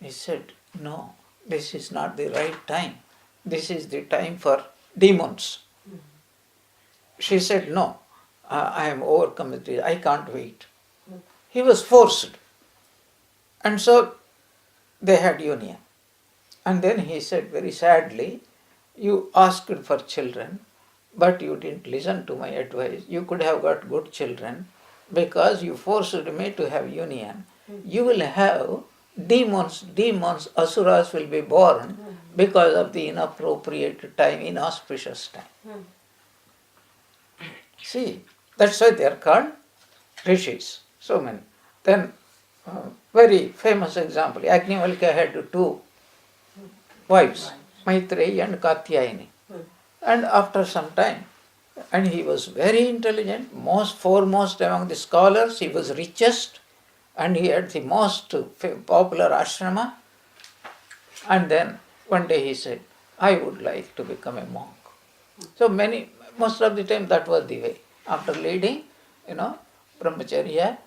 He said, no, this is not the right time. This is the time for demons. She said, no, I am overcome with this. I can't wait. He was forced. And so they had union. And then he said very sadly, you asked for children, but you didn't listen to my advice. You could have got good children because you forced me to have union. You will have demons, asuras will be born because of the inappropriate time, inauspicious time. See, that's why they are called rishis, so many. Then, very famous example, Agnivalkya had two wives, Maitreyi and Katyayani. And after some time, and he was very intelligent, most foremost among the scholars, he was richest, and he had the most popular ashrama. And then one day he said, I would like to become a monk. So most of the time that was the way. After leading, brahmacharya,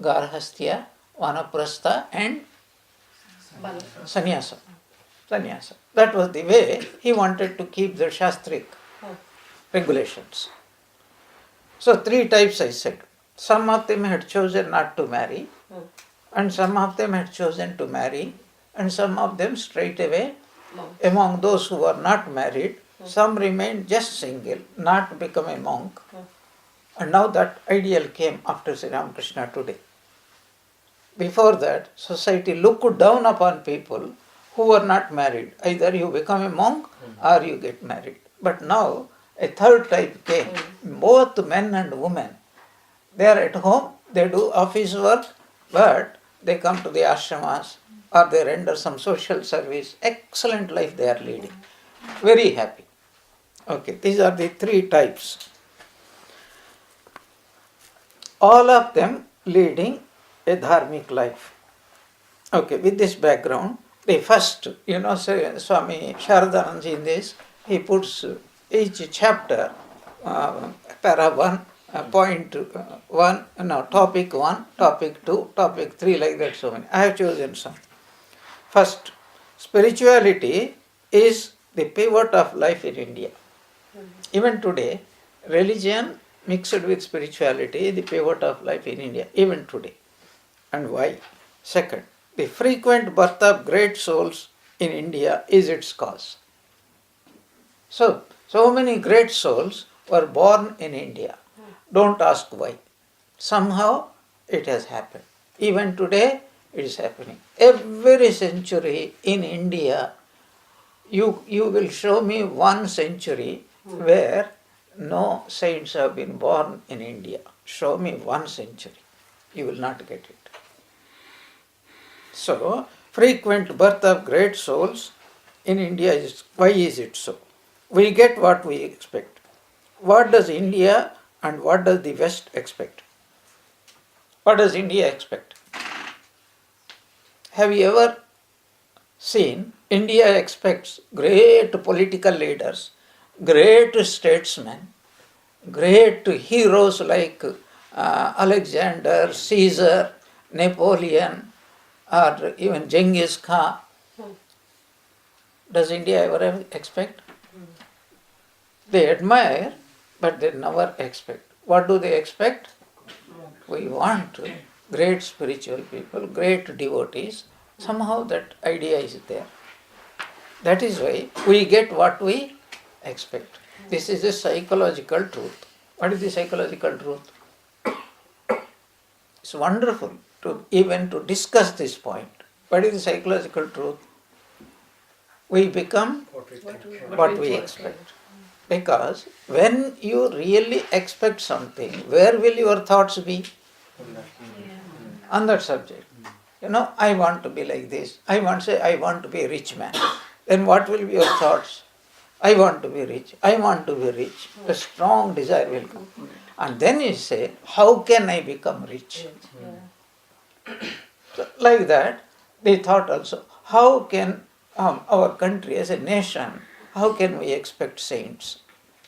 garhastya, vanaprastha and sannyasa. That was the way he wanted to keep the shastric regulations. So 3 types I said. Some of them had chosen not to marry, and some of them had chosen to marry, and some of them straight away, among those who were not married, some remained just single, not become a monk. And now that ideal came after Sri Ramakrishna today. Before that, society looked down upon people who were not married. Either you become a monk or you get married. But now a third type came. Both men and women, they are at home, they do office work, but they come to the ashramas or they render some social service. Excellent life they are leading. Very happy. Okay, these are the 3 types. All of them leading a dharmic life. Okay, with this background, the first, Swami Sharadanand in this, he puts each chapter, para 1, point 1, topic 1, topic 2, topic 3, like that so many. I have chosen some. First, spirituality is the pivot of life in India. Even today, religion mixed with spirituality is the pivot of life in India, even today. And why? Second, the frequent birth of great souls in India is its cause. So many great souls were born in India. Don't ask why. Somehow it has happened. Even today it is happening. Every century in India, you will show me one century where no saints have been born in India. Show me one century. You will not get it. So, frequent birth of great souls in India why is it so? We get what we expect. What does India and what does the West expect? What does India expect? Have you ever seen India expects great political leaders, great statesmen, great heroes like Alexander, Caesar, Napoleon, or even Genghis Khan. Does India ever expect? They admire, but they never expect. What do they expect? We want great spiritual people, great devotees. Somehow that idea is there. That is why we get what we expect. This is a psychological truth. What is the psychological truth? It's wonderful to even to discuss this point. What is the psychological truth? We become what we expect. Because when you really expect something, where will your thoughts be? On that subject. I want to be like this. I want to be a rich man. Then what will be your thoughts? I want to be rich. I want to be rich. A strong desire will come. And then you say, how can I become rich? So, like that, they thought also, how can our country as a nation, how can we expect saints?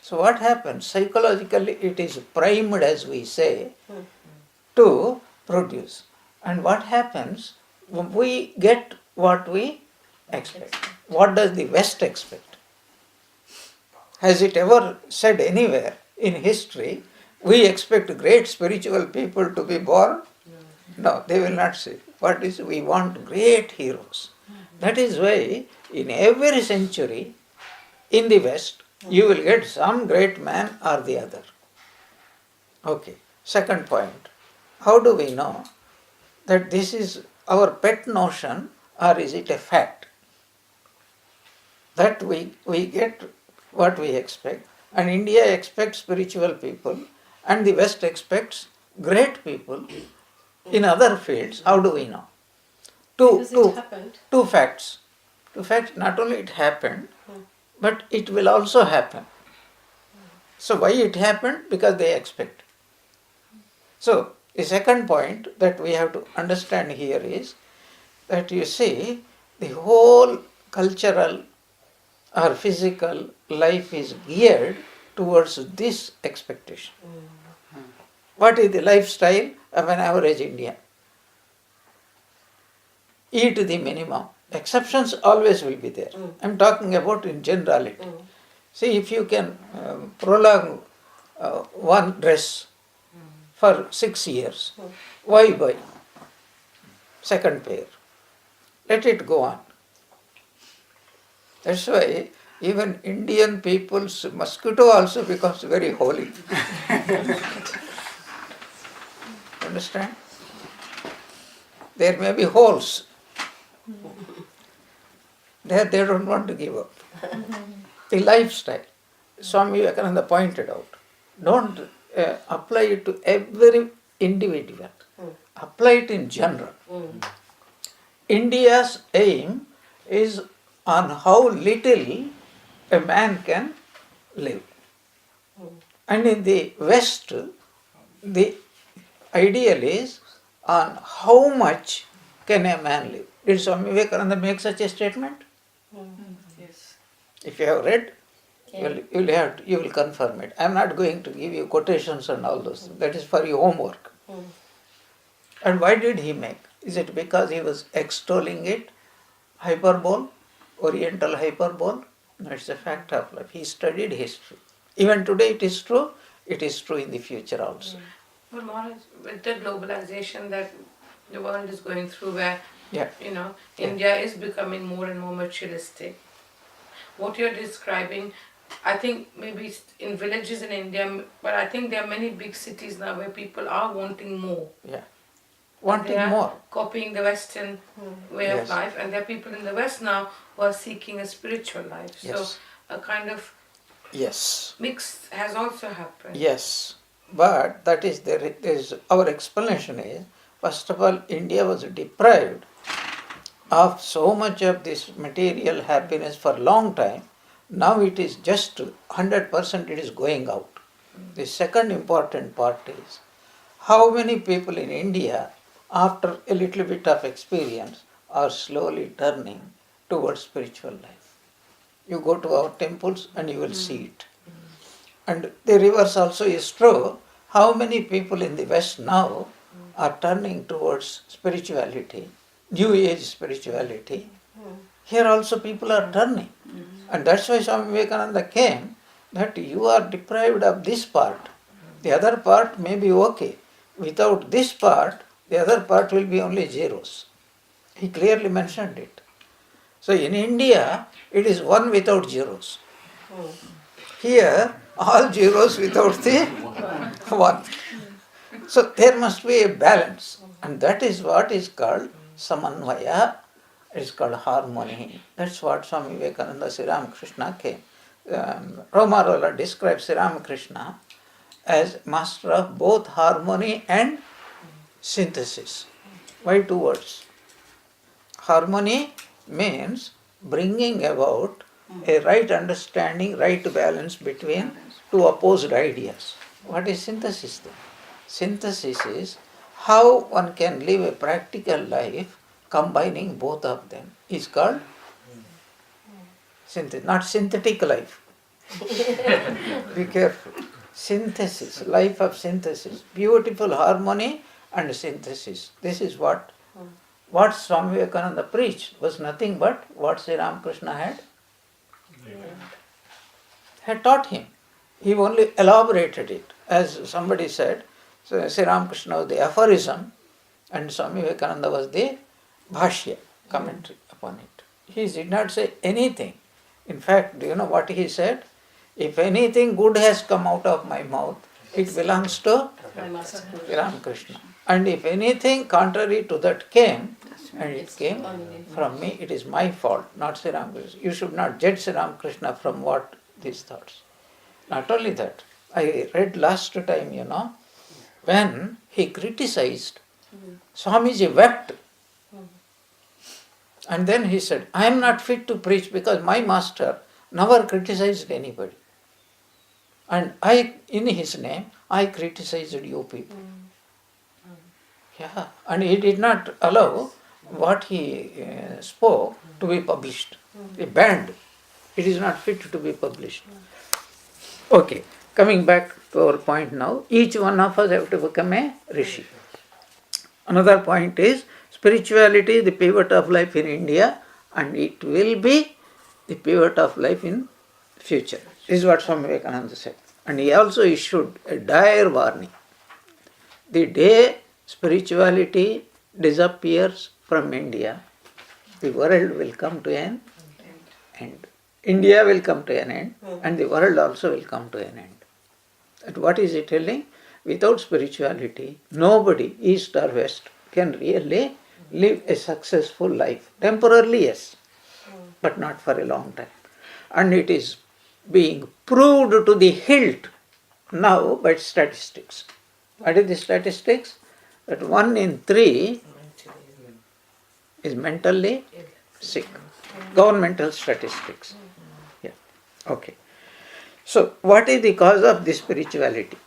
So what happens? Psychologically it is primed, as we say, to produce. And what happens? We get what we expect. What does the West expect? Has it ever said anywhere in history, we expect great spiritual people to be born? No, they will not say. What is, we want great heroes. That is why in every century in the West, you will get some great man or the other. Okay, second point. How do we know that this is our pet notion or is it a fact? That we get what we expect, and India expects spiritual people and the West expects great people in other fields. How do we know? Because it happened. Two facts. Two facts, not only it happened, but it will also happen. So why it happened? Because they expect. So the second point that we have to understand here is that you see the whole cultural or physical life is geared towards this expectation. What is the lifestyle of an average Indian? Eat the minimum. Exceptions always will be there. I am talking about in generality. See, if you can prolong one dress for 6 years, why buy second pair? Let it go on. That's why even Indian people's mosquito also becomes very holy. Understand? There may be holes. There they don't want to give up. The lifestyle. Swami Vivekananda pointed out. Don't apply it to every individual. Apply it in general. India's aim is on how little a man can live. And in the West, the ideal is on how much can a man live. Did Swami Vivekananda make such a statement? Yes. If you have read, you will confirm it. I am not going to give you quotations and all those things. That is for your homework. And why did he make? Is it because he was extolling it? Hyperbole? Oriental hyperbole? No, it's a fact of life. He studied history. Even today it is true in the future also. But Maharaj, with the globalization that the world is going through, where India is becoming more and more materialistic. What you're describing, I think maybe in villages in India, but I think there are many big cities now where people are wanting more. Yeah. Wanting They are more. copying the Western way of life, and there are people in the West now who are seeking a spiritual life. Yes. So a kind of mix has also happened. Yes. But that is our explanation is, first of all, India was deprived of so much of this material happiness for a long time. Now it is just 100% it is going out. The second important part is, how many people in India, after a little bit of experience, are slowly turning towards spiritual life. You go to our temples and you will see it. And the reverse also is true. How many people in the West now are turning towards spirituality, New Age spirituality? Here also people are turning. And that's why Swami Vivekananda came, that you are deprived of this part. The other part may be okay. Without this part, the other part will be only zeros. He clearly mentioned it. So in India, it is one without zeros. Here, all zeros without the one. So there must be a balance. And that is what is called samanvaya. It is called harmony. That's what Swami Vivekananda, Sri Ramakrishna came. Ramakrishna describes Sri Ramakrishna as master of both harmony and synthesis. Why two words? Harmony means bringing about a right understanding, right balance between two opposed ideas. What is synthesis then? Synthesis is how one can live a practical life combining both of them. Is called synthesis, not synthetic life. Be careful. Synthesis, life of synthesis, beautiful harmony and synthesis. This is what Swami Vivekananda preached was nothing but what Sri Ramakrishna had taught him. He only elaborated it. As somebody said, so Sri Ramakrishna was the aphorism and Swami Vivekananda was the bhashya, commentary upon it. He did not say anything. In fact, do you know what he said? If anything good has come out of my mouth, it belongs to Sri Ramakrishna. And if anything contrary to that came, and it came from me, it is my fault, not Sri Ramakrishna. You should not judge Sri Ramakrishna from what these thoughts. Not only that, I read last time, when he criticized, Swamiji wept. And then he said, I am not fit to preach because my master never criticized anybody. And in his name, I criticized you people. Yeah, and he did not allow what he spoke to be published. He banned. It is not fit to be published. Okay, coming back to our point now, each one of us have to become a rishi. Another point is, spirituality is the pivot of life in India and it will be the pivot of life in future. This is what Swami Vivekananda said. And he also issued a dire warning. The day spirituality disappears from India, the world will come to an end. India will come to an end and the world also will come to an end. And what is he telling? Without spirituality, nobody, east or west, can really live a successful life. Temporarily, yes, but not for a long time. And it is being proved to the hilt now by statistics. What is the statistics? That 1 in 3 is mentally sick. Governmental statistics. Yeah. Okay. So, what is the cause of this spirituality?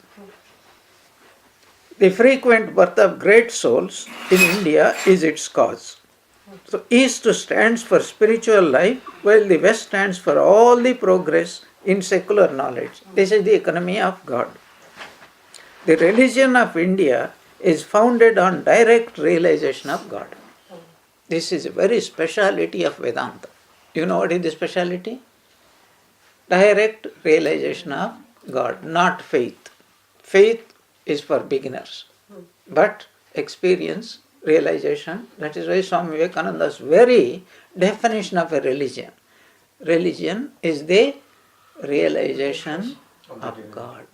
The frequent birth of great souls in India is its cause. So, East stands for spiritual life, while the West stands for all the progress in secular knowledge. This is the economy of God. The religion of India is founded on direct realization of God. This is a very speciality of Vedanta. You know what is the speciality? Direct realization of God, not faith. Faith is for beginners. But experience, realization, that is why Swami Vivekananda's very definition of a religion. Religion is the realization of God.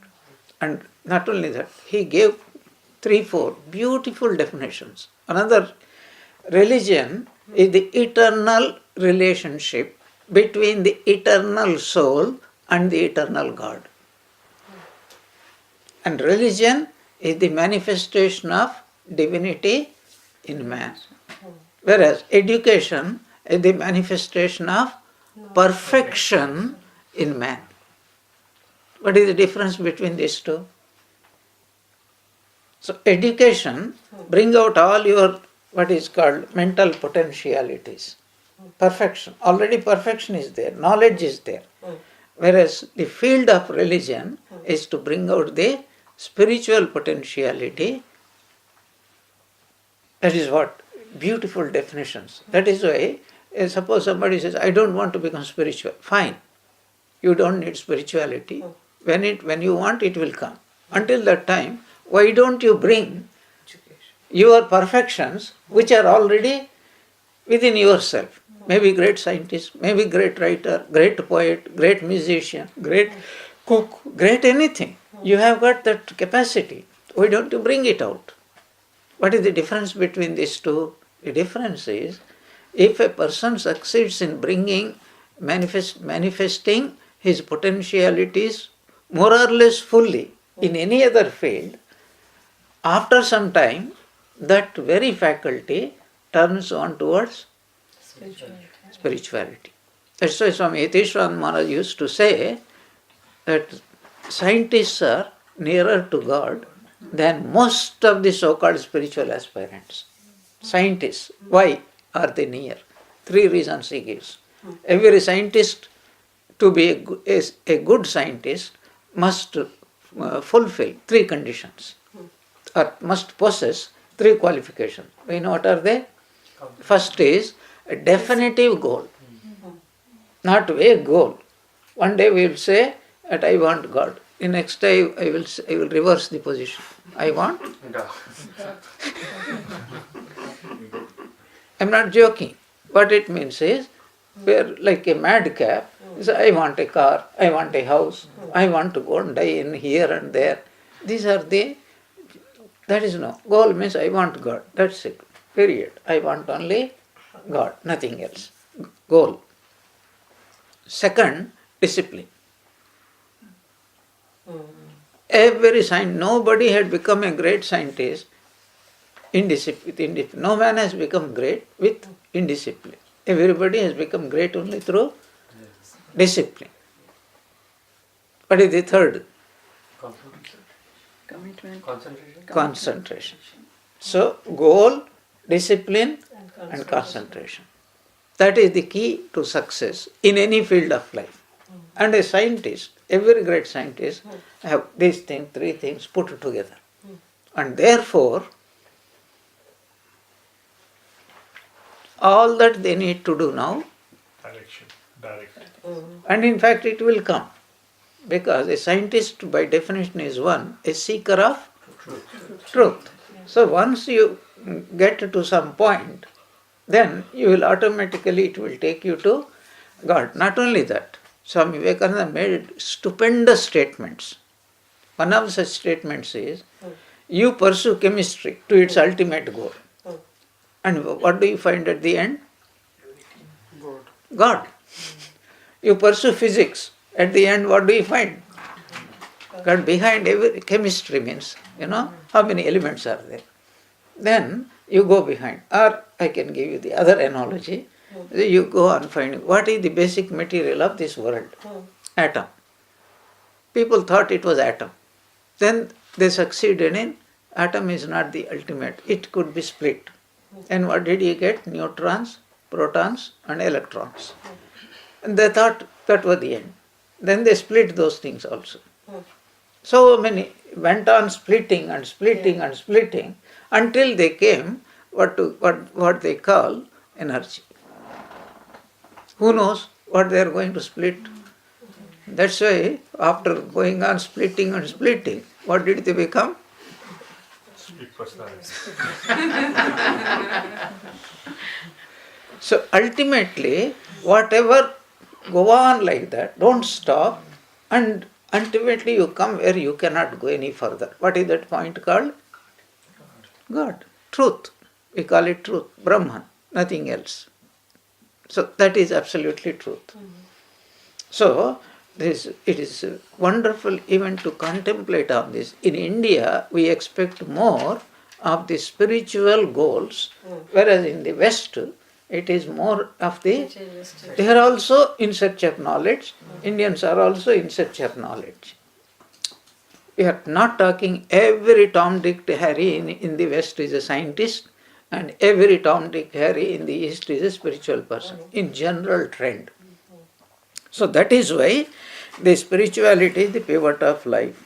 And not only that, he gave 3-4 beautiful definitions. Another, religion is the eternal relationship between the eternal soul and the eternal God. And religion is the manifestation of divinity in man. Whereas education is the manifestation of perfection in man. What is the difference between these two? So education brings out all your what is called mental potentialities. Perfection. Already perfection is there. Knowledge is there. Whereas the field of religion is to bring out the spiritual potentiality. That is what beautiful definitions. That is why, suppose somebody says, I don't want to become spiritual. Fine. You don't need spirituality. When you want, it will come. Until that time, why don't you bring your perfections which are already within yourself? Maybe great scientist, maybe great writer, great poet, great musician, great cook, great anything. You have got that capacity. Why don't you bring it out? What is the difference between these two? The difference is, if a person succeeds in bringing, manifesting his potentialities more or less fully in any other field, after some time, that very faculty turns on towards spirituality. That's why Swami Yatishwaran Maharaj used to say that scientists are nearer to God than most of the so-called spiritual aspirants. Scientists, why are they near? 3 reasons he gives. Every scientist, to be a good scientist, must fulfill 3 conditions, or must possess 3 qualifications. We know what are they? First is a definitive goal, not a vague goal. One day we will say that I want God. The next day I will reverse the position. I want. I'm not joking. What it means is, we are like a madcap. I want a car, I want a house, I want to go and die in here and there. These are that is no. Goal means I want God. That's it. Period. I want only God, nothing else. Goal. Second, discipline. Every scientist, nobody had become a great scientist with indiscipline. No man has become great with indiscipline. Everybody has become great only through discipline. What is the third? Commitment. Concentration. So, goal, discipline and concentration. That is the key to success in any field of life. And a scientist, every great scientist, have these 3 things put together. And therefore, all that they need to do now, Direct. and in fact it will come. Because a scientist by definition is a seeker of truth. So once you get to some point, then you will automatically, it will take you to God. Not only that, Swami Vivekananda made stupendous statements. One of such statements is, you pursue chemistry to its ultimate goal. And what do you find at the end? God. You pursue physics. At the end, what do you find? God. Behind every chemistry means, how many elements are there? Then you go behind. Or I can give you the other analogy. You go on finding what is the basic material of this world? Atom. People thought it was atom. Then they succeeded in atom is not the ultimate. It could be split. And what did you get? Neutrons, protons and electrons. And they thought that was the end. Then they split those things also. So many went on splitting and splitting and splitting until they came what they call energy. Who knows what they are going to split? That's why after going on splitting and splitting, what did they become? Split personality. So ultimately, whatever go on like that, don't stop, and ultimately you come where you cannot go any further. What is that point called? God. Truth. We call it truth. Brahman. Nothing else. So that is absolutely truth. So it is wonderful even to contemplate on this. In India, we expect more of the spiritual goals, whereas in the West, it is more of the... They are also in search of knowledge. Indians are also in search of knowledge. We are not talking every Tom, Dick, Harry in the West is a scientist and every Tom, Dick, Harry in the East is a spiritual person, in general trend. So that is why the spirituality is the pivot of life.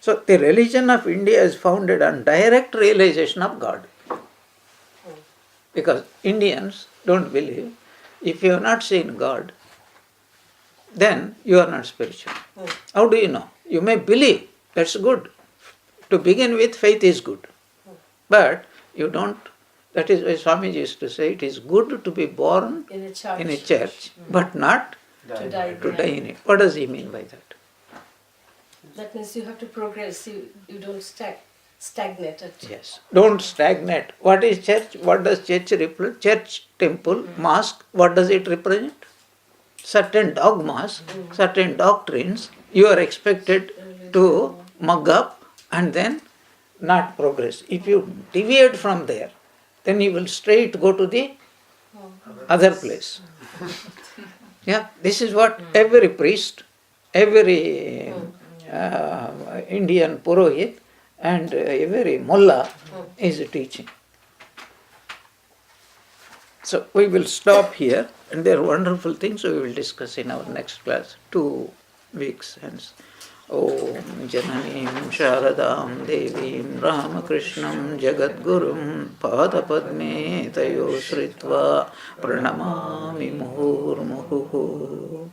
So the religion of India is founded on direct realization of God. Because Indians don't believe, if you have not seen God, then you are not spiritual. How do you know? You may believe, that's good. To begin with, faith is good. But you don't, that is why Swami used to say, it is good to be born in a church, but not to die in it. What does he mean by that? That means you have to progress, you don't stagnate. Yes. Don't stagnate. What is church? What does church represent? Church, temple, mosque, what does it represent? certain dogmas, certain doctrines, you are expected to mug up and then not progress. If you deviate from there, then you will straight go to the other place. Yeah, this is what every priest, every Indian Purohit and every mullah is teaching. So we will stop here, and there are wonderful things we will discuss in our next class, 2 weeks hence. Om Jananim Sharadam Devim Ramakrishnam Jagadgurum Padapadme Tayo Sritva Pranamami Muhur Muhu.